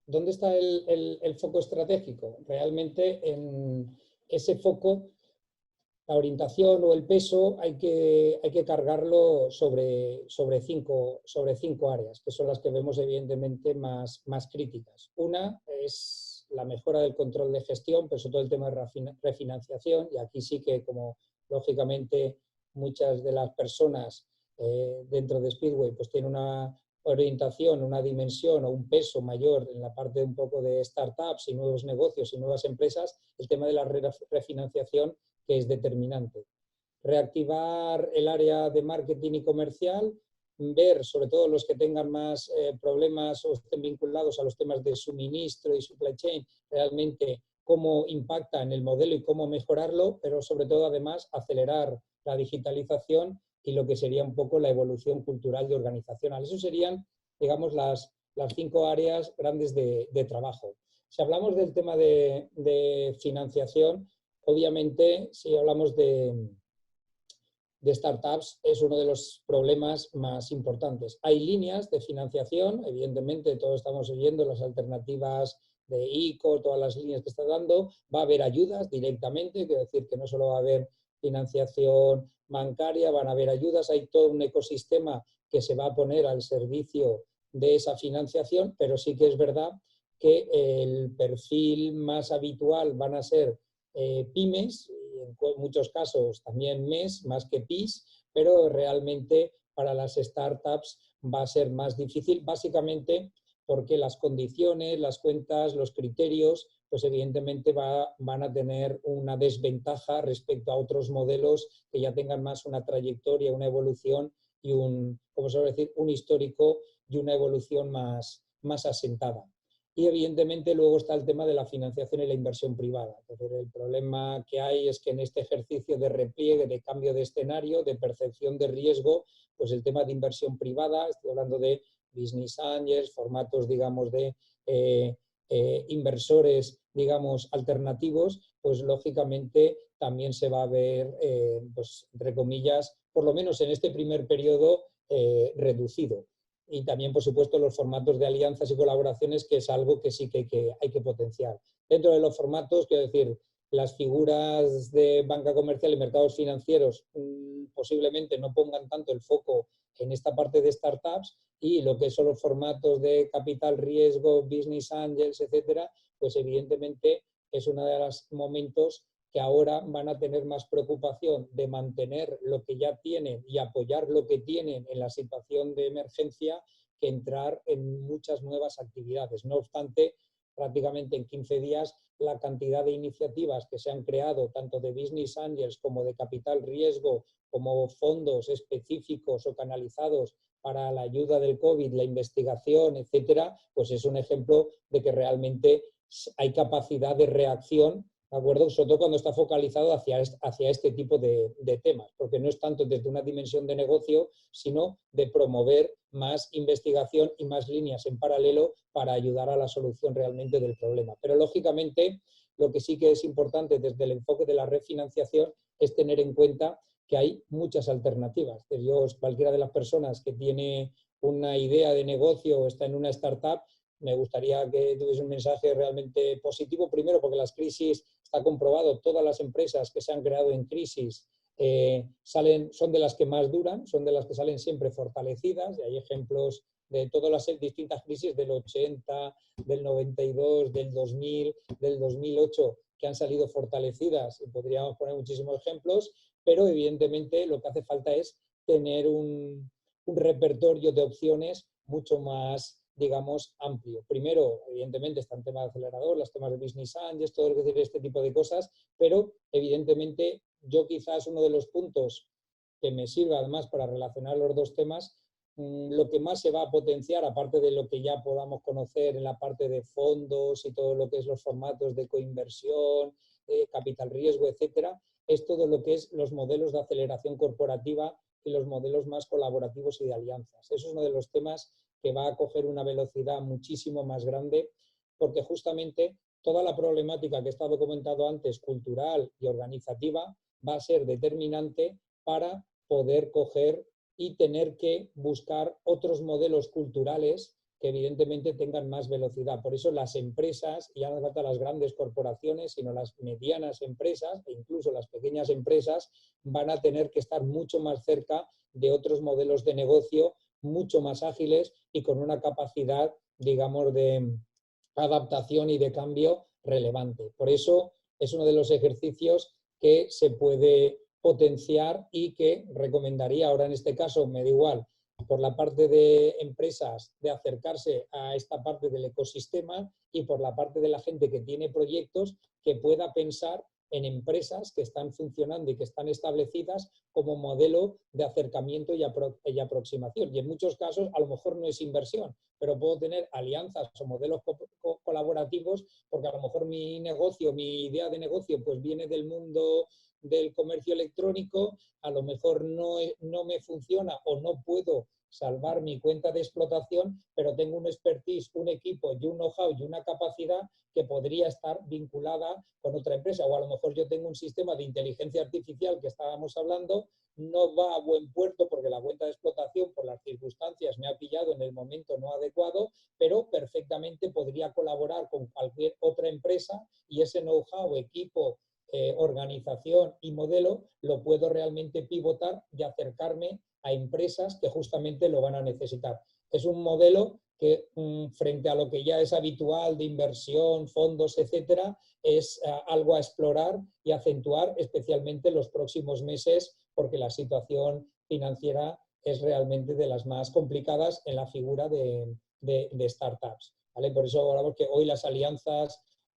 ¿Dónde está el foco estratégico? Realmente en ese foco, la orientación o el peso hay que cargarlo sobre 5 áreas, que son las que vemos evidentemente más críticas. Una es la mejora del control de gestión, pero sobre todo el tema de refinanciación, y aquí sí que, como lógicamente muchas de las personas dentro de Speedway pues tienen una orientación, una dimensión o un peso mayor en la parte un poco de startups y nuevos negocios y nuevas empresas, el tema de la refinanciación, que es determinante. reactivar el área de marketing y comercial, ver sobre todo los que tengan más problemas o estén vinculados a los temas de suministro y supply chain, realmente cómo impacta en el modelo y cómo mejorarlo, pero sobre todo además acelerar la digitalización y lo que sería un poco la evolución cultural y organizacional. Eso serían, digamos, las 5 áreas grandes de trabajo. Si hablamos del tema de financiación, obviamente, si hablamos de startups, es uno de los problemas más importantes. Hay líneas de financiación, evidentemente todos estamos oyendo las alternativas de ICO, todas las líneas que está dando, va a haber ayudas directamente, quiero decir que no solo va a haber financiación bancaria, van a haber ayudas, hay todo un ecosistema que se va a poner al servicio de esa financiación, pero sí que es verdad que el perfil más habitual van a ser pymes, en muchos casos también MES, más que PIS, pero realmente para las startups va a ser más difícil, básicamente porque las condiciones, las cuentas, los criterios, pues evidentemente van a tener una desventaja respecto a otros modelos que ya tengan más una trayectoria, una evolución y como se suele decir, un histórico y una evolución más asentada. Y evidentemente luego está el tema de la financiación y la inversión privada. Entonces, el problema que hay es que en este ejercicio de repliegue, de cambio de escenario, de percepción de riesgo, pues el tema de inversión privada, estoy hablando de business angels, formatos, digamos, de inversores, digamos, alternativos, pues lógicamente también se va a ver, pues, entre comillas, por lo menos en este primer periodo, reducido. Y también, por supuesto, los formatos de alianzas y colaboraciones, que es algo que sí que hay que potenciar. Dentro de los formatos, quiero decir, las figuras de banca comercial y mercados financieros posiblemente no pongan tanto el foco en esta parte de startups, y lo que son los formatos de capital riesgo, business angels, etcétera, pues evidentemente es uno de los momentos que ahora van a tener más preocupación de mantener lo que ya tienen y apoyar lo que tienen en la situación de emergencia, que entrar en muchas nuevas actividades. No obstante, prácticamente en 15 días la cantidad de iniciativas que se han creado, tanto de business angels como de capital riesgo, como fondos específicos o canalizados para la ayuda del COVID, la investigación, etcétera, pues es un ejemplo de que realmente hay capacidad de reacción, ¿de acuerdo? Sobre todo cuando está focalizado hacia este tipo de temas, porque no es tanto desde una dimensión de negocio, sino de promover más investigación y más líneas en paralelo para ayudar a la solución realmente del problema. Pero lógicamente lo que sí que es importante desde el enfoque de la refinanciación es tener en cuenta que hay muchas alternativas. Cualquiera de las personas que tiene una idea de negocio o está en una startup, me gustaría que tuviese un mensaje realmente positivo. Primero, porque las crisis, está comprobado, todas las empresas que se han creado en crisis son de las que más duran, son de las que salen siempre fortalecidas, y hay ejemplos de todas las distintas crisis del 80, del 92, del 2000, del 2008, que han salido fortalecidas, y podríamos poner muchísimos ejemplos, pero evidentemente lo que hace falta es tener un repertorio de opciones mucho más, digamos, amplio. Primero, evidentemente, está el tema de acelerador, los temas de business angels, todo lo que decir, este tipo de cosas, pero evidentemente yo quizás uno de los puntos que me sirva además para relacionar los dos temas, lo que más se va a potenciar, aparte de lo que ya podamos conocer en la parte de fondos y todo lo que es los formatos de coinversión, capital riesgo, etcétera, es todo lo que es los modelos de aceleración corporativa y los modelos más colaborativos y de alianzas. Eso es uno de los temas que va a coger una velocidad muchísimo más grande, porque justamente toda la problemática que he estado comentando antes, cultural y organizativa, va a ser determinante para poder coger y tener que buscar otros modelos culturales que evidentemente tengan más velocidad. Por eso las empresas, ya no falta las grandes corporaciones, sino las medianas empresas e incluso las pequeñas empresas, van a tener que estar mucho más cerca de otros modelos de negocio, mucho más ágiles y con una capacidad, digamos, de adaptación y de cambio relevante. Por eso es uno de los ejercicios que se puede potenciar y que recomendaría ahora en este caso, me da igual, por la parte de empresas de acercarse a esta parte del ecosistema, y por la parte de la gente que tiene proyectos que pueda pensar en empresas que están funcionando y que están establecidas como modelo de acercamiento y aproximación. Y en muchos casos a lo mejor no es inversión, pero puedo tener alianzas o modelos colaborativos porque a lo mejor mi negocio, mi idea de negocio pues viene del mundo del comercio electrónico, a lo mejor no me funciona o no puedo salvar mi cuenta de explotación, pero tengo un expertise, un equipo y un know-how y una capacidad que podría estar vinculada con otra empresa. O a lo mejor yo tengo un sistema de inteligencia artificial que estábamos hablando, no va a buen puerto porque la cuenta de explotación por las circunstancias me ha pillado en el momento no adecuado, pero perfectamente podría colaborar con cualquier otra empresa y ese know-how, equipo, organización y modelo lo puedo realmente pivotar y acercarme a empresas que justamente lo van a necesitar. Es un modelo que frente a lo que ya es habitual de inversión, fondos, etcétera, es algo a explorar y acentuar especialmente en los próximos meses porque la situación financiera es realmente de las más complicadas en la figura de startups, ¿vale? Por eso hablamos que hoy las alianzas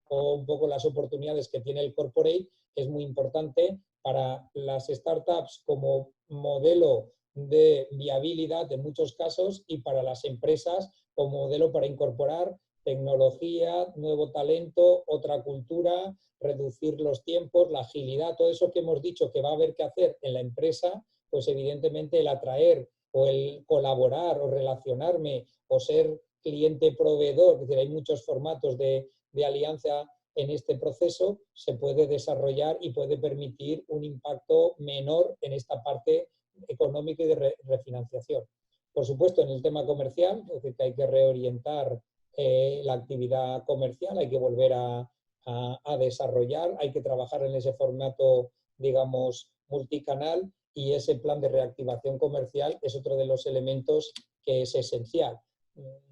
o un poco las oportunidades que tiene el corporate es muy importante para las startups como modelo de viabilidad en muchos casos y para las empresas como modelo para incorporar tecnología, nuevo talento, otra cultura, reducir los tiempos, la agilidad, todo eso que hemos dicho que va a haber que hacer en la empresa, pues evidentemente el atraer o el colaborar o relacionarme o ser cliente-proveedor, es decir, hay muchos formatos de alianza en este proceso, se puede desarrollar y puede permitir un impacto menor en esta parte económica y de refinanciación. Por supuesto, en el tema comercial, es decir, que hay que reorientar la actividad comercial, hay que volver a desarrollar, hay que trabajar en ese formato, digamos, multicanal y ese plan de reactivación comercial es otro de los elementos que es esencial.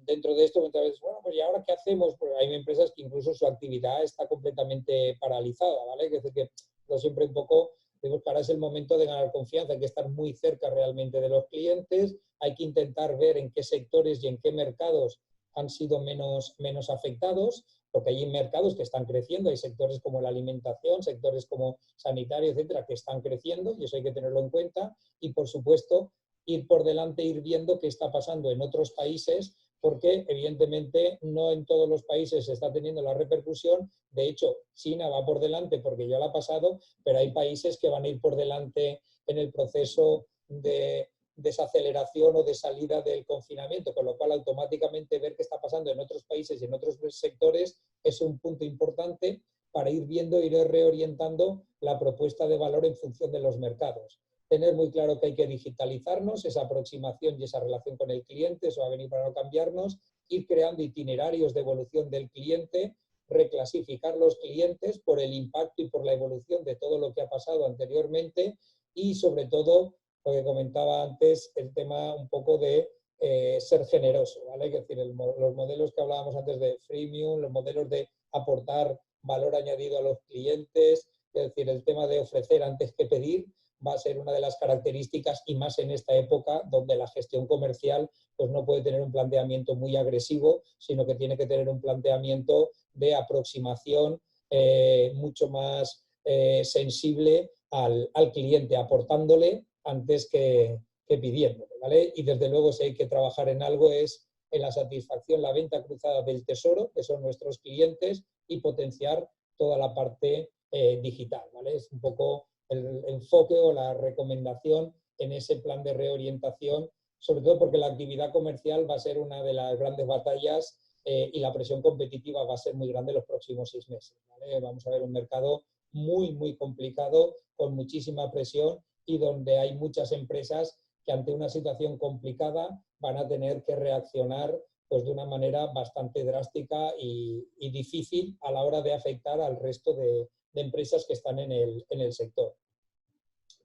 Dentro de esto, muchas veces, bueno, pues ¿y ahora qué hacemos? Porque hay empresas que incluso su actividad está completamente paralizada, ¿vale? Es decir, que yo siempre un poco digo que ahora es el momento de ganar confianza, hay que estar muy cerca realmente de los clientes, hay que intentar ver en qué sectores y en qué mercados han sido menos afectados, porque hay mercados que están creciendo, hay sectores como la alimentación, sectores como sanitario, etcétera, que están creciendo y eso hay que tenerlo en cuenta y, por supuesto, ir por delante, ir viendo qué está pasando en otros países, porque evidentemente no en todos los países se está teniendo la repercusión. De hecho, China va por delante porque ya la ha pasado, pero hay países que van a ir por delante en el proceso de desaceleración o de salida del confinamiento, con lo cual automáticamente ver qué está pasando en otros países y en otros sectores es un punto importante para ir viendo, ir reorientando la propuesta de valor en función de los mercados. Tener muy claro que hay que digitalizarnos, esa aproximación y esa relación con el cliente, eso va a venir para no cambiarnos, ir creando itinerarios de evolución del cliente, reclasificar los clientes por el impacto y por la evolución de todo lo que ha pasado anteriormente y sobre todo, lo que comentaba antes, el tema un poco de ser generoso, ¿vale? Es decir, los modelos que hablábamos antes de freemium, los modelos de aportar valor añadido a los clientes, es decir, el tema de ofrecer antes que pedir, va a ser una de las características y más en esta época donde la gestión comercial pues no puede tener un planteamiento muy agresivo, sino que tiene que tener un planteamiento de aproximación mucho más sensible al cliente, aportándole antes que pidiéndole, ¿vale? Y desde luego si hay que trabajar en algo es en la satisfacción, la venta cruzada del tesoro, que son nuestros clientes, y potenciar toda la parte digital, ¿vale? Es un poco el enfoque o la recomendación en ese plan de reorientación, sobre todo porque la actividad comercial va a ser una de las grandes batallas y la presión competitiva va a ser muy grande los próximos 6 meses, ¿vale? Vamos a ver un mercado muy, muy complicado, con muchísima presión y donde hay muchas empresas que ante una situación complicada van a tener que reaccionar pues, de una manera bastante drástica y difícil a la hora de afectar al resto de empresas que están en el sector.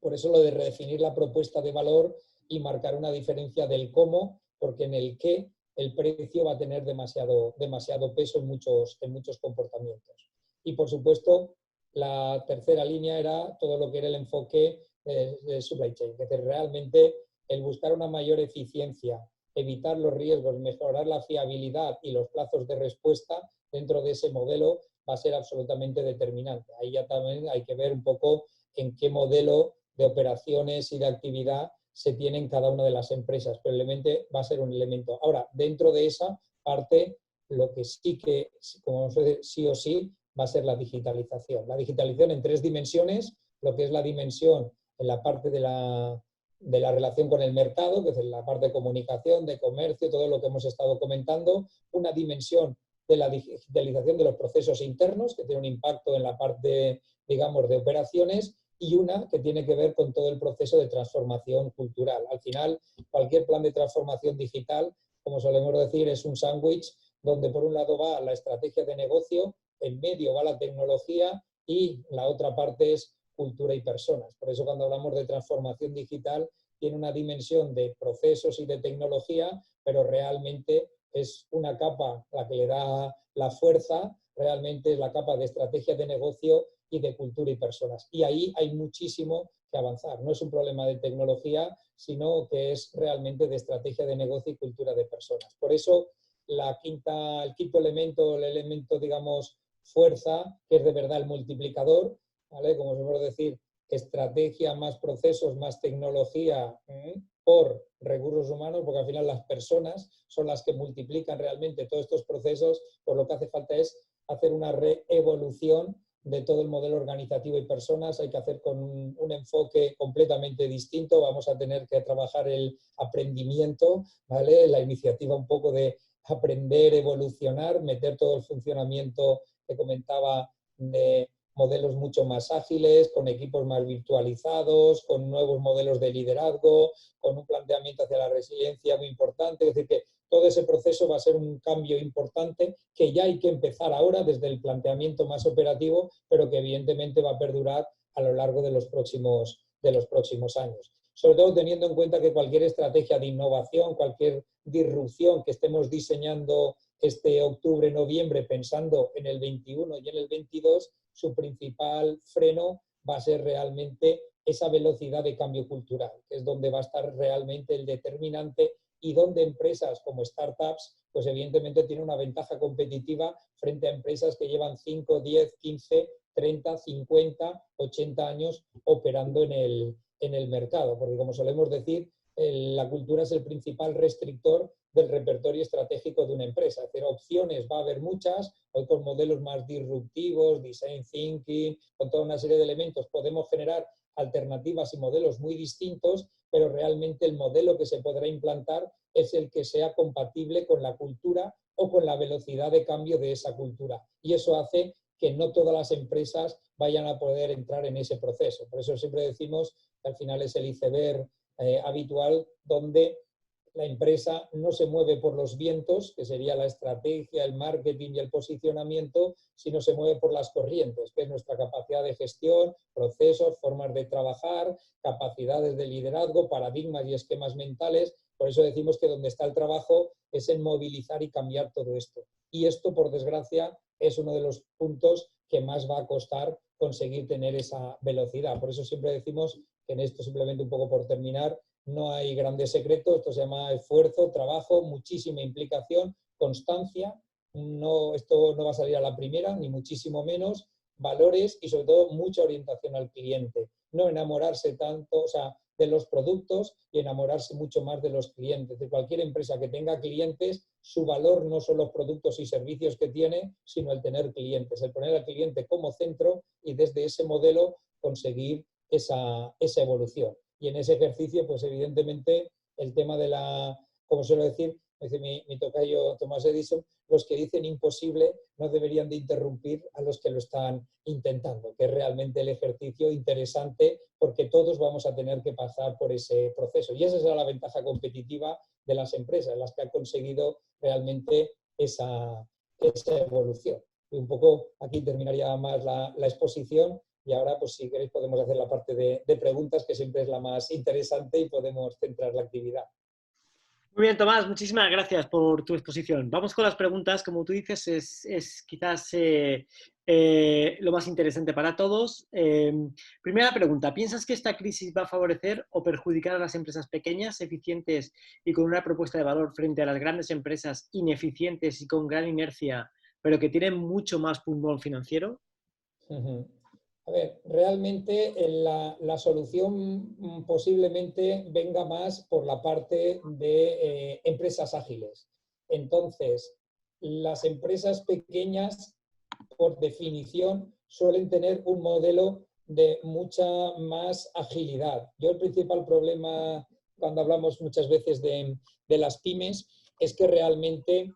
Por eso lo de redefinir la propuesta de valor y marcar una diferencia del cómo, porque en el qué el precio va a tener demasiado peso en muchos comportamientos. Y por supuesto, la tercera línea era todo lo que era el enfoque de supply chain, es decir, realmente el buscar una mayor eficiencia, evitar los riesgos, mejorar la fiabilidad y los plazos de respuesta dentro de ese modelo va a ser absolutamente determinante. Ahí ya también hay que ver un poco en qué modelo de operaciones y de actividad se tiene en cada una de las empresas, pero el elemento va a ser un elemento. Ahora, dentro de esa parte, lo que sí que, como sí o sí, va a ser la digitalización. La digitalización en 3 dimensiones, lo que es la dimensión en la parte de la relación con el mercado, que es la parte de comunicación, de comercio, todo lo que hemos estado comentando, una dimensión de la digitalización de los procesos internos, que tiene un impacto en la parte, digamos, de operaciones, y una que tiene que ver con todo el proceso de transformación cultural. Al final, cualquier plan de transformación digital, como solemos decir, es un sándwich donde por un lado va la estrategia de negocio, en medio va la tecnología y la otra parte es cultura y personas. Por eso cuando hablamos de transformación digital tiene una dimensión de procesos y de tecnología, pero realmente es una capa la que le da la fuerza, realmente es la capa de estrategia de negocio y de cultura y personas. Y ahí hay muchísimo que avanzar. No es un problema de tecnología, sino que es realmente de estrategia de negocio y cultura de personas. Por eso el quinto elemento, el elemento, digamos, fuerza, que es de verdad el multiplicador, ¿vale? Como se puede decir, estrategia más procesos, más tecnología por recursos humanos, porque al final las personas son las que multiplican realmente todos estos procesos, pues lo que hace falta es hacer una reevolución de todo el modelo organizativo y personas. Hay que hacer con un enfoque completamente distinto. Vamos a tener que trabajar el aprendimiento, ¿vale? La iniciativa un poco de aprender, evolucionar, meter todo el funcionamiento que comentaba de modelos mucho más ágiles, con equipos más virtualizados, con nuevos modelos de liderazgo, con un planteamiento hacia la resiliencia muy importante. Es decir, que todo ese proceso va a ser un cambio importante que ya hay que empezar ahora desde el planteamiento más operativo, pero que evidentemente va a perdurar a lo largo de los próximos años. Sobre todo teniendo en cuenta que cualquier estrategia de innovación, cualquier disrupción que estemos diseñando este octubre, noviembre, pensando en el 21 y en el 22, su principal freno va a ser realmente esa velocidad de cambio cultural, que es donde va a estar realmente el determinante y donde empresas como startups, pues evidentemente tienen una ventaja competitiva frente a empresas que llevan 5, 10, 15, 30, 50, 80 años operando en el mercado, porque como solemos decir, la cultura es el principal restrictor del repertorio estratégico de una empresa. Es decir, opciones va a haber muchas, hoy con modelos más disruptivos, design thinking, con toda una serie de elementos podemos generar alternativas y modelos muy distintos, pero realmente el modelo que se podrá implantar es el que sea compatible con la cultura o con la velocidad de cambio de esa cultura. Y eso hace que no todas las empresas vayan a poder entrar en ese proceso. Por eso siempre decimos que al final es el iceberg habitual donde la empresa no se mueve por los vientos, que sería la estrategia, el marketing y el posicionamiento, sino se mueve por las corrientes, que es nuestra capacidad de gestión, procesos, formas de trabajar, capacidades de liderazgo, paradigmas y esquemas mentales. Por eso decimos que donde está el trabajo es en movilizar y cambiar todo esto. Y esto, por desgracia, es uno de los puntos que más va a costar conseguir tener esa velocidad. Por eso siempre decimos que en esto, simplemente un poco por terminar, no hay grandes secretos, esto se llama esfuerzo, trabajo, muchísima implicación, constancia, esto no va a salir a la primera, ni muchísimo menos, valores y sobre todo mucha orientación al cliente. No enamorarse tanto, de los productos y enamorarse mucho más de los clientes. De cualquier empresa que tenga clientes, su valor no son los productos y servicios que tiene, sino el tener clientes, el poner al cliente como centro y desde ese modelo conseguir esa evolución. Y en ese ejercicio, pues evidentemente, el tema de como suelo decir, dice mi tocayo Thomas Edison, los que dicen imposible no deberían de interrumpir a los que lo están intentando, que es realmente el ejercicio interesante porque todos vamos a tener que pasar por ese proceso. Y esa es la ventaja competitiva de las empresas, las que han conseguido realmente esa evolución. Y un poco aquí terminaría más la exposición. Y ahora, pues si queréis, podemos hacer la parte de preguntas, que siempre es la más interesante y podemos centrar la actividad. Muy bien, Tomás, muchísimas gracias por tu exposición. Vamos con las preguntas. Como tú dices, es quizás lo más interesante para todos. Primera pregunta, ¿piensas que esta crisis va a favorecer o perjudicar a las empresas pequeñas, eficientes y con una propuesta de valor frente a las grandes empresas ineficientes y con gran inercia, pero que tienen mucho más pulmón financiero? Ujú. A ver, realmente la solución posiblemente venga más por la parte de empresas ágiles. Entonces, las empresas pequeñas, por definición, suelen tener un modelo de mucha más agilidad. Yo el principal problema cuando hablamos muchas veces de las pymes es que realmente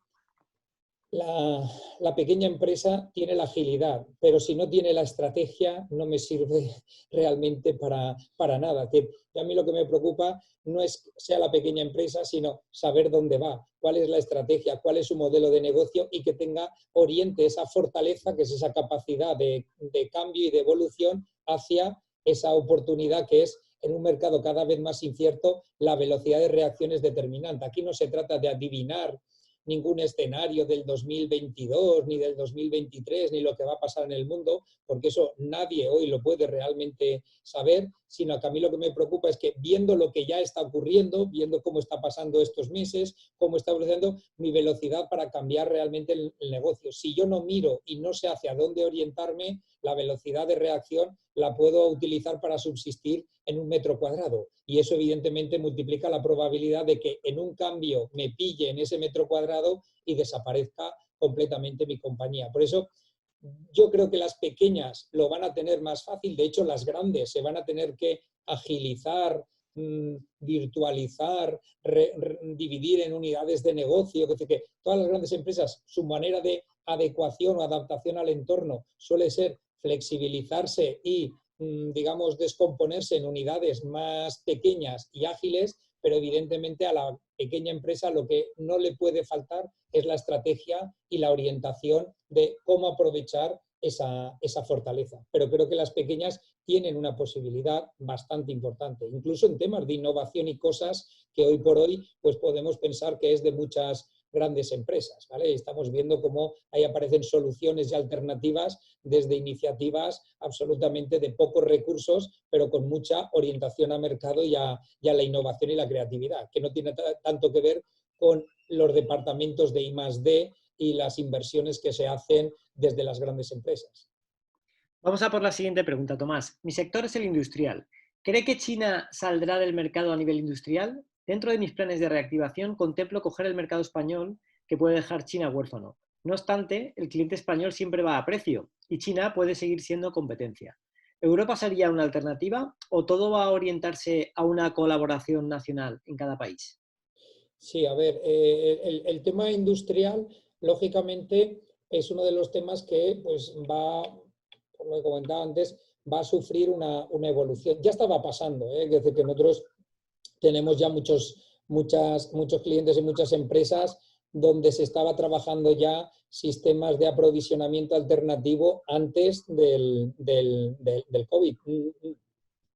la pequeña empresa tiene la agilidad, pero si no tiene la estrategia no me sirve realmente para nada. A mí lo que me preocupa no es sea la pequeña empresa, sino saber dónde va, cuál es la estrategia, cuál es su modelo de negocio y que tenga, oriente esa fortaleza, que es esa capacidad de cambio y de evolución hacia esa oportunidad que es, en un mercado cada vez más incierto, la velocidad de reacción es determinante. Aquí no se trata de adivinar ningún escenario del 2022, ni del 2023, ni lo que va a pasar en el mundo, porque eso nadie hoy lo puede realmente saber, sino que a mí lo que me preocupa es que, viendo lo que ya está ocurriendo, viendo cómo está pasando estos meses, cómo está evolucionando, mi velocidad para cambiar realmente el negocio. Si yo no miro y no sé hacia dónde orientarme, la velocidad de reacción la puedo utilizar para subsistir en un metro cuadrado. Y eso evidentemente multiplica la probabilidad de que en un cambio me pille en ese metro cuadrado y desaparezca completamente mi compañía. Por eso yo creo que las pequeñas lo van a tener más fácil. De hecho, las grandes se van a tener que agilizar, virtualizar, dividir en unidades de negocio. Que todas las grandes empresas, su manera de adecuación o adaptación al entorno suele ser flexibilizarse y, digamos, descomponerse en unidades más pequeñas y ágiles, pero evidentemente a la pequeña empresa lo que no le puede faltar es la estrategia y la orientación de cómo aprovechar esa fortaleza. Pero creo que las pequeñas tienen una posibilidad bastante importante, incluso en temas de innovación y cosas que hoy por hoy pues podemos pensar que es de muchas grandes empresas, ¿vale? Estamos viendo cómo ahí aparecen soluciones y alternativas desde iniciativas absolutamente de pocos recursos, pero con mucha orientación a mercado y a la innovación y la creatividad, que no tiene tanto que ver con los departamentos de I+D y las inversiones que se hacen desde las grandes empresas. Vamos a por la siguiente pregunta, Tomás. Mi sector es el industrial. ¿Cree que China saldrá del mercado a nivel industrial? Dentro de mis planes de reactivación contemplo coger el mercado español, que puede dejar China huérfano. No obstante, el cliente español siempre va a precio y China puede seguir siendo competencia. ¿Europa sería una alternativa o todo va a orientarse a una colaboración nacional en cada país? Sí, a ver, el tema industrial, lógicamente, es uno de los temas que pues, va, por lo que comentaba antes, va a sufrir una evolución. Ya estaba pasando, ¿eh? Es decir, que nosotros tenemos ya muchos clientes y muchas empresas donde se estaba trabajando ya sistemas de aprovisionamiento alternativo antes del COVID.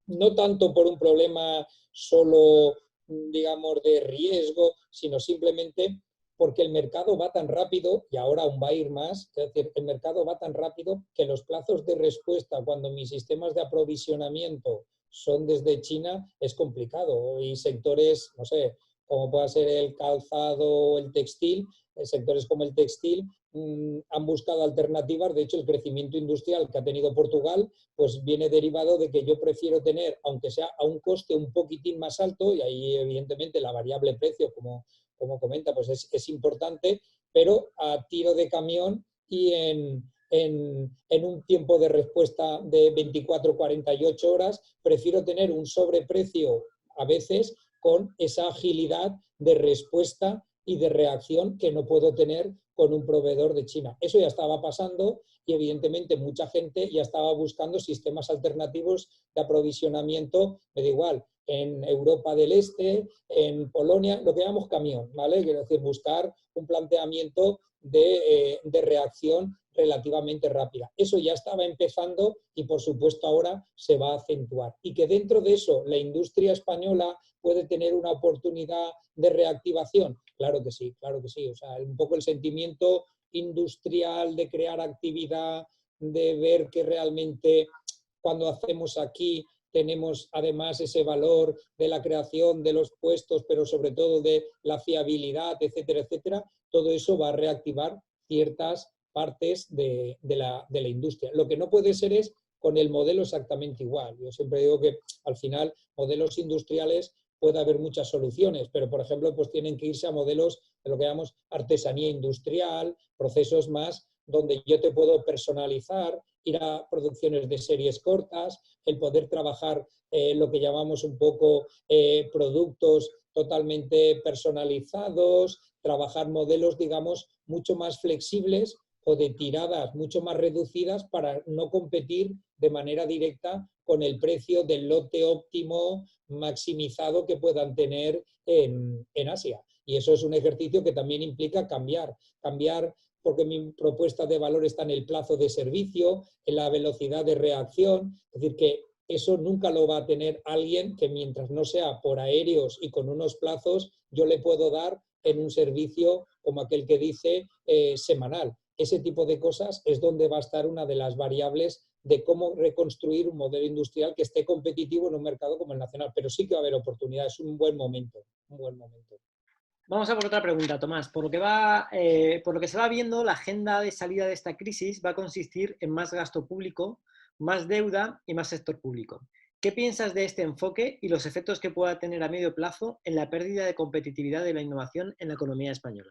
No tanto por un problema solo, digamos, de riesgo, sino simplemente porque el mercado va tan rápido, y ahora aún va a ir más, es decir, el mercado va tan rápido que los plazos de respuesta cuando mis sistemas de aprovisionamiento son desde China es complicado. Y sectores, no sé, como pueda ser el calzado o el textil, sectores como el textil han buscado alternativas. De hecho, el crecimiento industrial que ha tenido Portugal pues viene derivado de que yo prefiero tener, aunque sea a un coste un poquitín más alto, y ahí evidentemente la variable precio, como comenta, pues es importante, pero a tiro de camión y en un tiempo de respuesta de 24-48 horas, prefiero tener un sobreprecio a veces con esa agilidad de respuesta y de reacción que no puedo tener con un proveedor de China. Eso ya estaba pasando y evidentemente mucha gente ya estaba buscando sistemas alternativos de aprovisionamiento, me da igual, en Europa del Este, en Polonia, lo que llamamos camión, ¿vale? Quiero decir, buscar un planteamiento de reacción relativamente rápida. Eso ya estaba empezando y por supuesto ahora se va a acentuar. Y que dentro de eso la industria española puede tener una oportunidad de reactivación. Claro que sí, claro que sí. O sea, un poco el sentimiento industrial de crear actividad, de ver que realmente cuando hacemos aquí tenemos además ese valor de la creación de los puestos, pero sobre todo de la fiabilidad, etcétera, etcétera. Todo eso va a reactivar ciertas partes de la industria. Lo que no puede ser es con el modelo exactamente igual. Yo siempre digo que al final modelos industriales puede haber muchas soluciones, pero por ejemplo pues tienen que irse a modelos de lo que llamamos artesanía industrial, procesos más donde yo te puedo personalizar, ir a producciones de series cortas, el poder trabajar lo que llamamos un poco productos totalmente personalizados, trabajar modelos, digamos, mucho más flexibles o de tiradas mucho más reducidas para no competir de manera directa con el precio del lote óptimo maximizado que puedan tener en Asia. Y eso es un ejercicio que también implica cambiar porque mi propuesta de valor está en el plazo de servicio, en la velocidad de reacción, es decir, que eso nunca lo va a tener alguien que mientras no sea por aéreos y con unos plazos, yo le puedo dar en un servicio como aquel que dice semanal. Ese tipo de cosas es donde va a estar una de las variables de cómo reconstruir un modelo industrial que esté competitivo en un mercado como el nacional. Pero sí que va a haber oportunidades, un buen momento, un buen momento. Vamos a por otra pregunta, Tomás. Por lo que se va viendo, la agenda de salida de esta crisis va a consistir en más gasto público, más deuda y más sector público. ¿Qué piensas de este enfoque y los efectos que pueda tener a medio plazo en la pérdida de competitividad de la innovación en la economía española?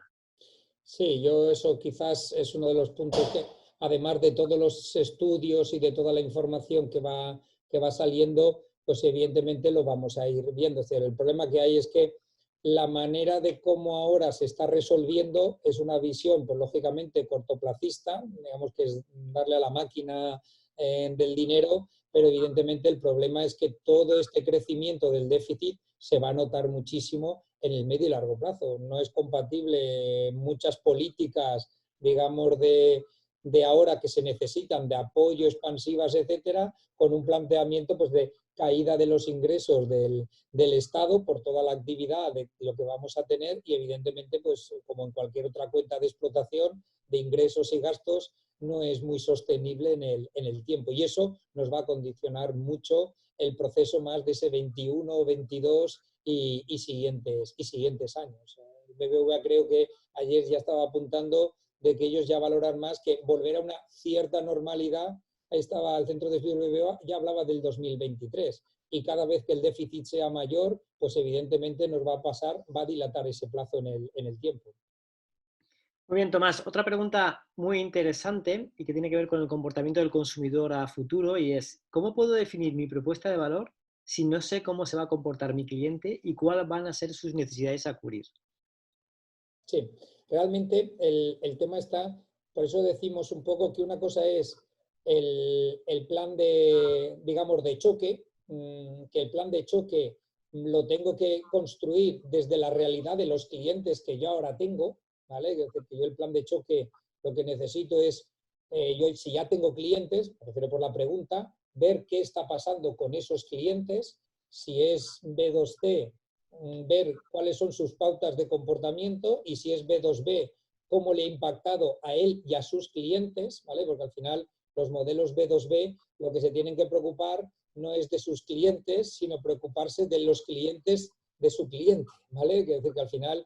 Sí, yo eso quizás es uno de los puntos que, además de todos los estudios y de toda la información que va saliendo, pues evidentemente lo vamos a ir viendo. Es decir, el problema que hay es que la manera de cómo ahora se está resolviendo es una visión, pues lógicamente cortoplacista, digamos que es darle a la máquina del dinero, pero evidentemente el problema es que todo este crecimiento del déficit se va a notar muchísimo en el medio y largo plazo. No es compatible muchas políticas, digamos, de ahora que se necesitan, de apoyo, expansivas, etcétera, con un planteamiento pues, de caída de los ingresos del Estado por toda la actividad de lo que vamos a tener y evidentemente, pues como en cualquier otra cuenta de explotación, de ingresos y gastos, no es muy sostenible en el tiempo. Y eso nos va a condicionar mucho el proceso más de ese 21 o 22 y siguientes años. El BBVA creo que ayer ya estaba apuntando de que ellos ya valoran más que volver a una cierta normalidad. Ahí estaba el centro de estudios del BBVA, ya hablaba del 2023. Y cada vez que el déficit sea mayor, pues evidentemente nos va a pasar, va a dilatar ese plazo en el tiempo. Muy bien, Tomás. Otra pregunta muy interesante y que tiene que ver con el comportamiento del consumidor a futuro y es, ¿cómo puedo definir mi propuesta de valor si no sé cómo se va a comportar mi cliente y cuáles van a ser sus necesidades a cubrir? Sí, realmente el tema está, por eso decimos un poco que una cosa es el plan de, digamos, de choque, que el plan de choque lo tengo que construir desde la realidad de los clientes que yo ahora tengo, ¿vale? Es decir, que yo el plan de choque lo que necesito es, yo si ya tengo clientes, me refiero por la pregunta, ver qué está pasando con esos clientes, si es B2C, ver cuáles son sus pautas de comportamiento y si es B2B, cómo le ha impactado a él y a sus clientes, ¿vale? Porque al final los modelos B2B lo que se tienen que preocupar no es de sus clientes, sino preocuparse de los clientes de su cliente, ¿vale? Es decir, que al final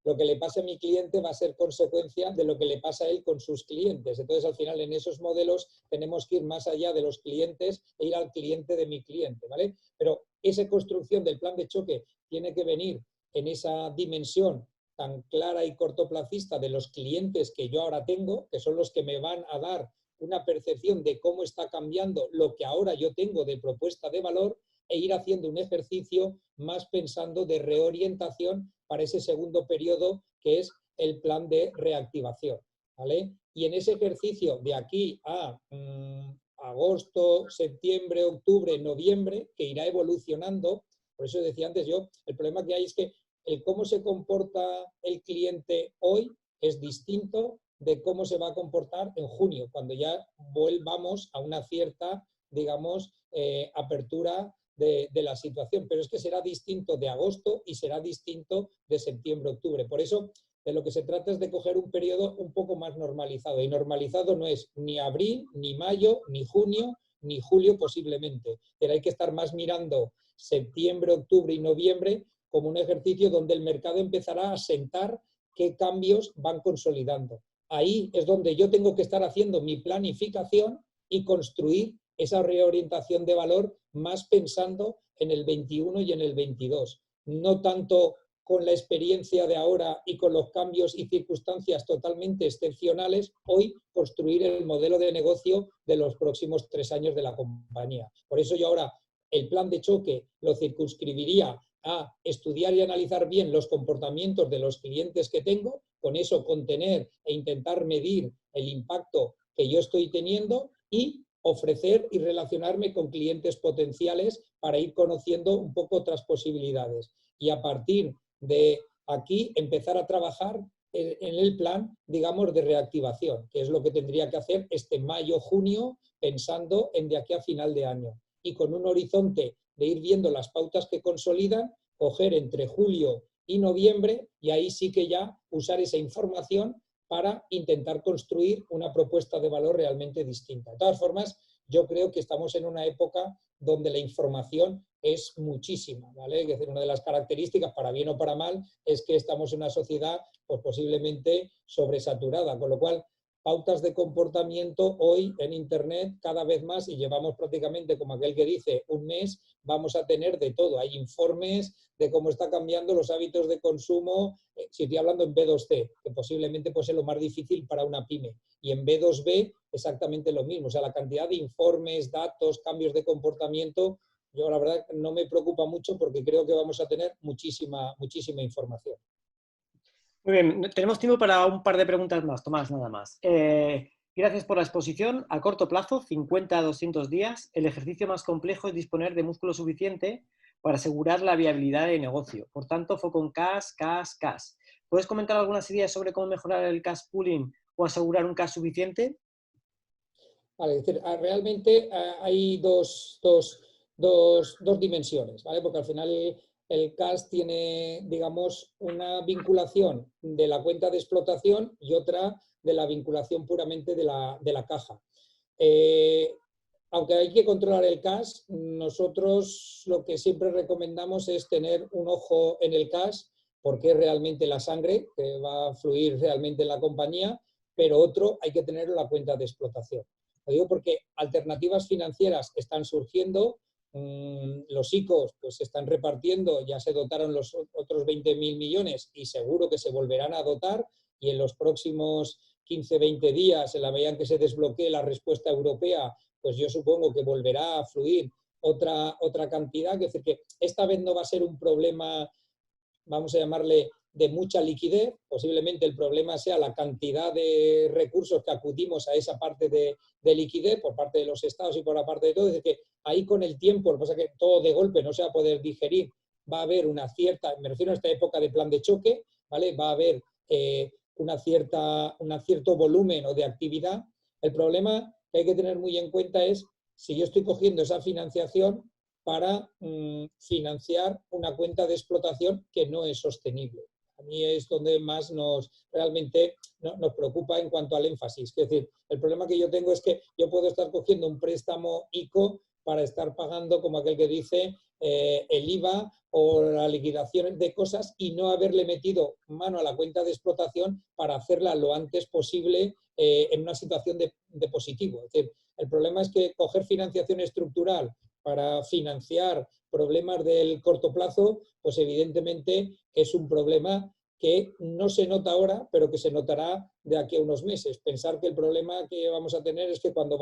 lo que le pase a mi cliente va a ser consecuencia de lo que le pasa a él con sus clientes. Entonces, al final, en esos modelos tenemos que ir más allá de los clientes e ir al cliente de mi cliente, ¿vale? Pero esa construcción del plan de choque tiene que venir en esa dimensión tan clara y cortoplacista de los clientes que yo ahora tengo, que son los que me van a dar una percepción de cómo está cambiando lo que ahora yo tengo de propuesta de valor e ir haciendo un ejercicio más pensando de reorientación para ese segundo periodo que es el plan de reactivación, ¿vale? Y en ese ejercicio de aquí a agosto, septiembre, octubre, noviembre, que irá evolucionando, por eso decía antes yo, el problema que hay es que el cómo se comporta el cliente hoy es distinto de cómo se va a comportar en junio, cuando ya volvamos a una cierta, digamos, apertura de la situación. Pero es que será distinto de agosto y será distinto de septiembre, octubre. Por eso, de lo que se trata es de coger un periodo un poco más normalizado. Y normalizado no es ni abril, ni mayo, ni junio, ni julio posiblemente. Pero hay que estar más mirando septiembre, octubre y noviembre como un ejercicio donde el mercado empezará a sentar qué cambios van consolidando. ahí es donde yo tengo que estar haciendo mi planificación y construir esa reorientación de valor más pensando en el 21 y en el 22. No tanto con la experiencia de ahora y con los cambios y circunstancias totalmente excepcionales, hoy construir el modelo de negocio de los próximos 3 años de la compañía. Por eso yo ahora el plan de choque lo circunscribiría a estudiar y analizar bien los comportamientos de los clientes que tengo, con eso contener e intentar medir el impacto que yo estoy teniendo y ofrecer y relacionarme con clientes potenciales para ir conociendo un poco otras posibilidades. Y a partir de aquí empezar a trabajar en el plan, digamos, de reactivación, que es lo que tendría que hacer este mayo-junio, pensando en de aquí a final de año. Y con un horizonte de ir viendo las pautas que consolidan, coger entre julio y noviembre y ahí sí que ya usar esa información para intentar construir una propuesta de valor realmente distinta. De todas formas, yo creo que estamos en una época donde la información es muchísima, ¿vale? Es decir, una de las características, para bien o para mal, es que estamos en una sociedad pues, posiblemente sobresaturada, con lo cual pautas de comportamiento hoy en Internet cada vez más, y llevamos prácticamente, como aquel que dice, un mes, vamos a tener de todo. Hay informes de cómo está cambiando los hábitos de consumo, si estoy hablando en B2C, que posiblemente pues, es lo más difícil para una pyme, y en B2B exactamente lo mismo. O sea, la cantidad de informes, datos, cambios de comportamiento, yo la verdad no me preocupa mucho porque creo que vamos a tener muchísima información. Muy bien, tenemos tiempo para un par de preguntas más, Tomás, nada más. Gracias por la exposición. A corto plazo, 50 a 200 días, el ejercicio más complejo es disponer de músculo suficiente para asegurar la viabilidad de negocio. Por tanto, foco en cash, cash, cash. ¿Puedes comentar algunas ideas sobre cómo mejorar el cash pooling o asegurar un cash suficiente? Vale, es decir, realmente hay dos dimensiones, ¿vale? Porque al final el cash tiene, digamos, una vinculación de la cuenta de explotación y otra de la vinculación puramente de la caja. Aunque hay que controlar el cash, nosotros lo que siempre recomendamos es tener un ojo en el cash, porque es realmente la sangre que va a fluir realmente en la compañía, pero otro hay que tener la cuenta de explotación. Lo digo porque alternativas financieras están surgiendo, los ICOs pues, se están repartiendo, ya se dotaron los otros 20.000 millones y seguro que se volverán a dotar, y en los próximos 15-20 días, en la medida en que se desbloquee la respuesta europea, pues yo supongo que volverá a fluir otra cantidad. Es decir, que esta vez no va a ser un problema, vamos a llamarle, de mucha liquidez. Posiblemente el problema sea la cantidad de recursos que acudimos a esa parte de liquidez por parte de los estados y por la parte de todo. Es decir, que ahí con el tiempo, lo que pasa es que todo de golpe no se va a poder digerir, va a haber una cierta, me refiero a esta época de plan de choque, ¿vale? Va a haber un cierto volumen o de actividad. El problema que hay que tener muy en cuenta es si yo estoy cogiendo esa financiación para financiar una cuenta de explotación que no es sostenible. A mí es donde más realmente nos preocupa en cuanto al énfasis. Es decir, el problema que yo tengo es que yo puedo estar cogiendo un préstamo ICO para estar pagando, como aquel que dice, el IVA o la liquidación de cosas y no haberle metido mano a la cuenta de explotación para hacerla lo antes posible en una situación de positivo. Es decir, el problema es que coger financiación estructural para financiar problemas del corto plazo, pues evidentemente es un problema que no se nota ahora, pero que se notará de aquí a unos meses. Pensar que el problema que vamos a tener es que cuando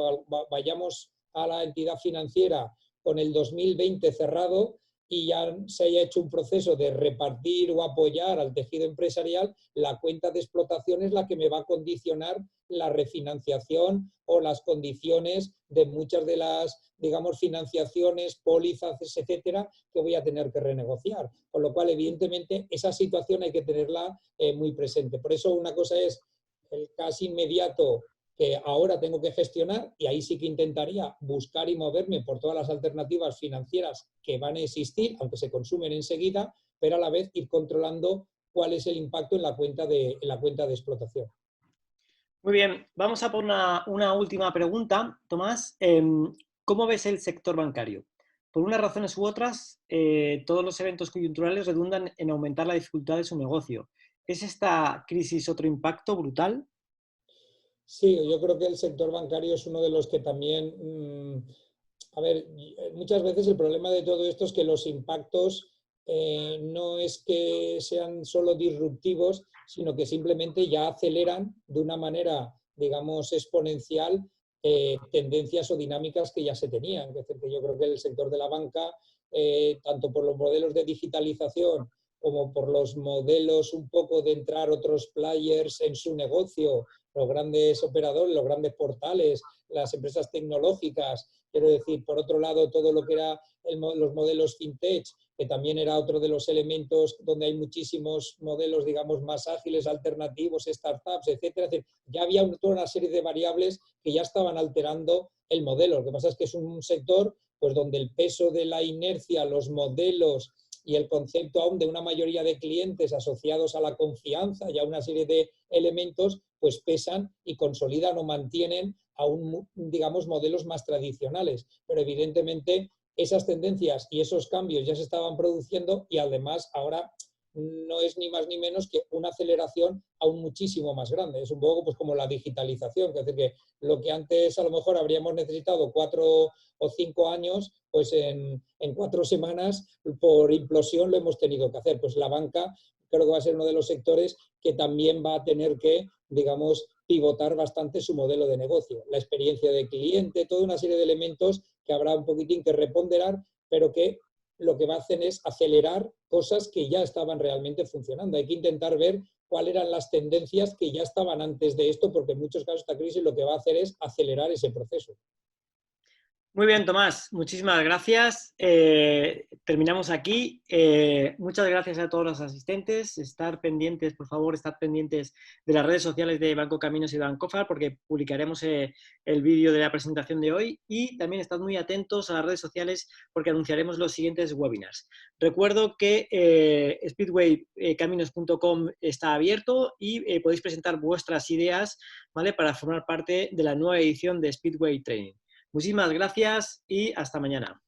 vayamos a la entidad financiera con el 2020 cerrado y ya se haya hecho un proceso de repartir o apoyar al tejido empresarial, la cuenta de explotación es la que me va a condicionar la refinanciación o las condiciones de muchas de las, digamos, financiaciones, pólizas, etcétera, que voy a tener que renegociar. Con lo cual, evidentemente, esa situación hay que tenerla muy presente. Por eso una cosa es el cash inmediato que ahora tengo que gestionar, y ahí sí que intentaría buscar y moverme por todas las alternativas financieras que van a existir, aunque se consumen enseguida, pero a la vez ir controlando cuál es el impacto en la cuenta de explotación. Muy bien, vamos a por una última pregunta, Tomás. ¿Cómo ves el sector bancario? Por unas razones u otras, todos los eventos coyunturales redundan en aumentar la dificultad de su negocio. ¿Es esta crisis otro impacto brutal? Sí, yo creo que el sector bancario es uno de los que también, a ver, muchas veces el problema de todo esto es que los impactos no es que sean solo disruptivos, sino que simplemente ya aceleran de una manera, digamos, exponencial tendencias o dinámicas que ya se tenían. Es decir, que yo creo que el sector de la banca, tanto por los modelos de digitalización como por los modelos un poco de entrar otros players en su negocio, los grandes operadores, los grandes portales, las empresas tecnológicas, quiero decir, por otro lado, todo lo que era los modelos fintech, que también era otro de los elementos donde hay muchísimos modelos, digamos, más ágiles, alternativos, startups, etcétera. Es decir, ya había toda una serie de variables que ya estaban alterando el modelo. Lo que pasa es que es un sector pues, donde el peso de la inercia, los modelos y el concepto aún de una mayoría de clientes asociados a la confianza y a una serie de elementos, pues pesan y consolidan o mantienen aún, digamos, modelos más tradicionales. Pero evidentemente esas tendencias y esos cambios ya se estaban produciendo y además ahora no es ni más ni menos que una aceleración aún muchísimo más grande. Es un poco pues, como la digitalización, es decir, que lo que antes a lo mejor habríamos necesitado 4 o 5 años, pues en 4 semanas por implosión lo hemos tenido que hacer. Pues la banca creo que va a ser uno de los sectores que también va a tener que, digamos, pivotar bastante su modelo de negocio. La experiencia de cliente, toda una serie de elementos que habrá un poquitín que reponderar, pero que lo que va a hacer es acelerar cosas que ya estaban realmente funcionando. Hay que intentar ver cuáles eran las tendencias que ya estaban antes de esto, porque en muchos casos esta crisis lo que va a hacer es acelerar ese proceso. Muy bien, Tomás, muchísimas gracias. Terminamos aquí. Muchas gracias a todos los asistentes. Estar pendientes, por favor, estar pendientes de las redes sociales de Banco Caminos y Bancofar porque publicaremos el vídeo de la presentación de hoy y también estad muy atentos a las redes sociales porque anunciaremos los siguientes webinars. Recuerdo que speedwaycaminos.com está abierto y podéis presentar vuestras ideas, ¿vale? Para formar parte de la nueva edición de Speedway Training. Muchísimas gracias y hasta mañana.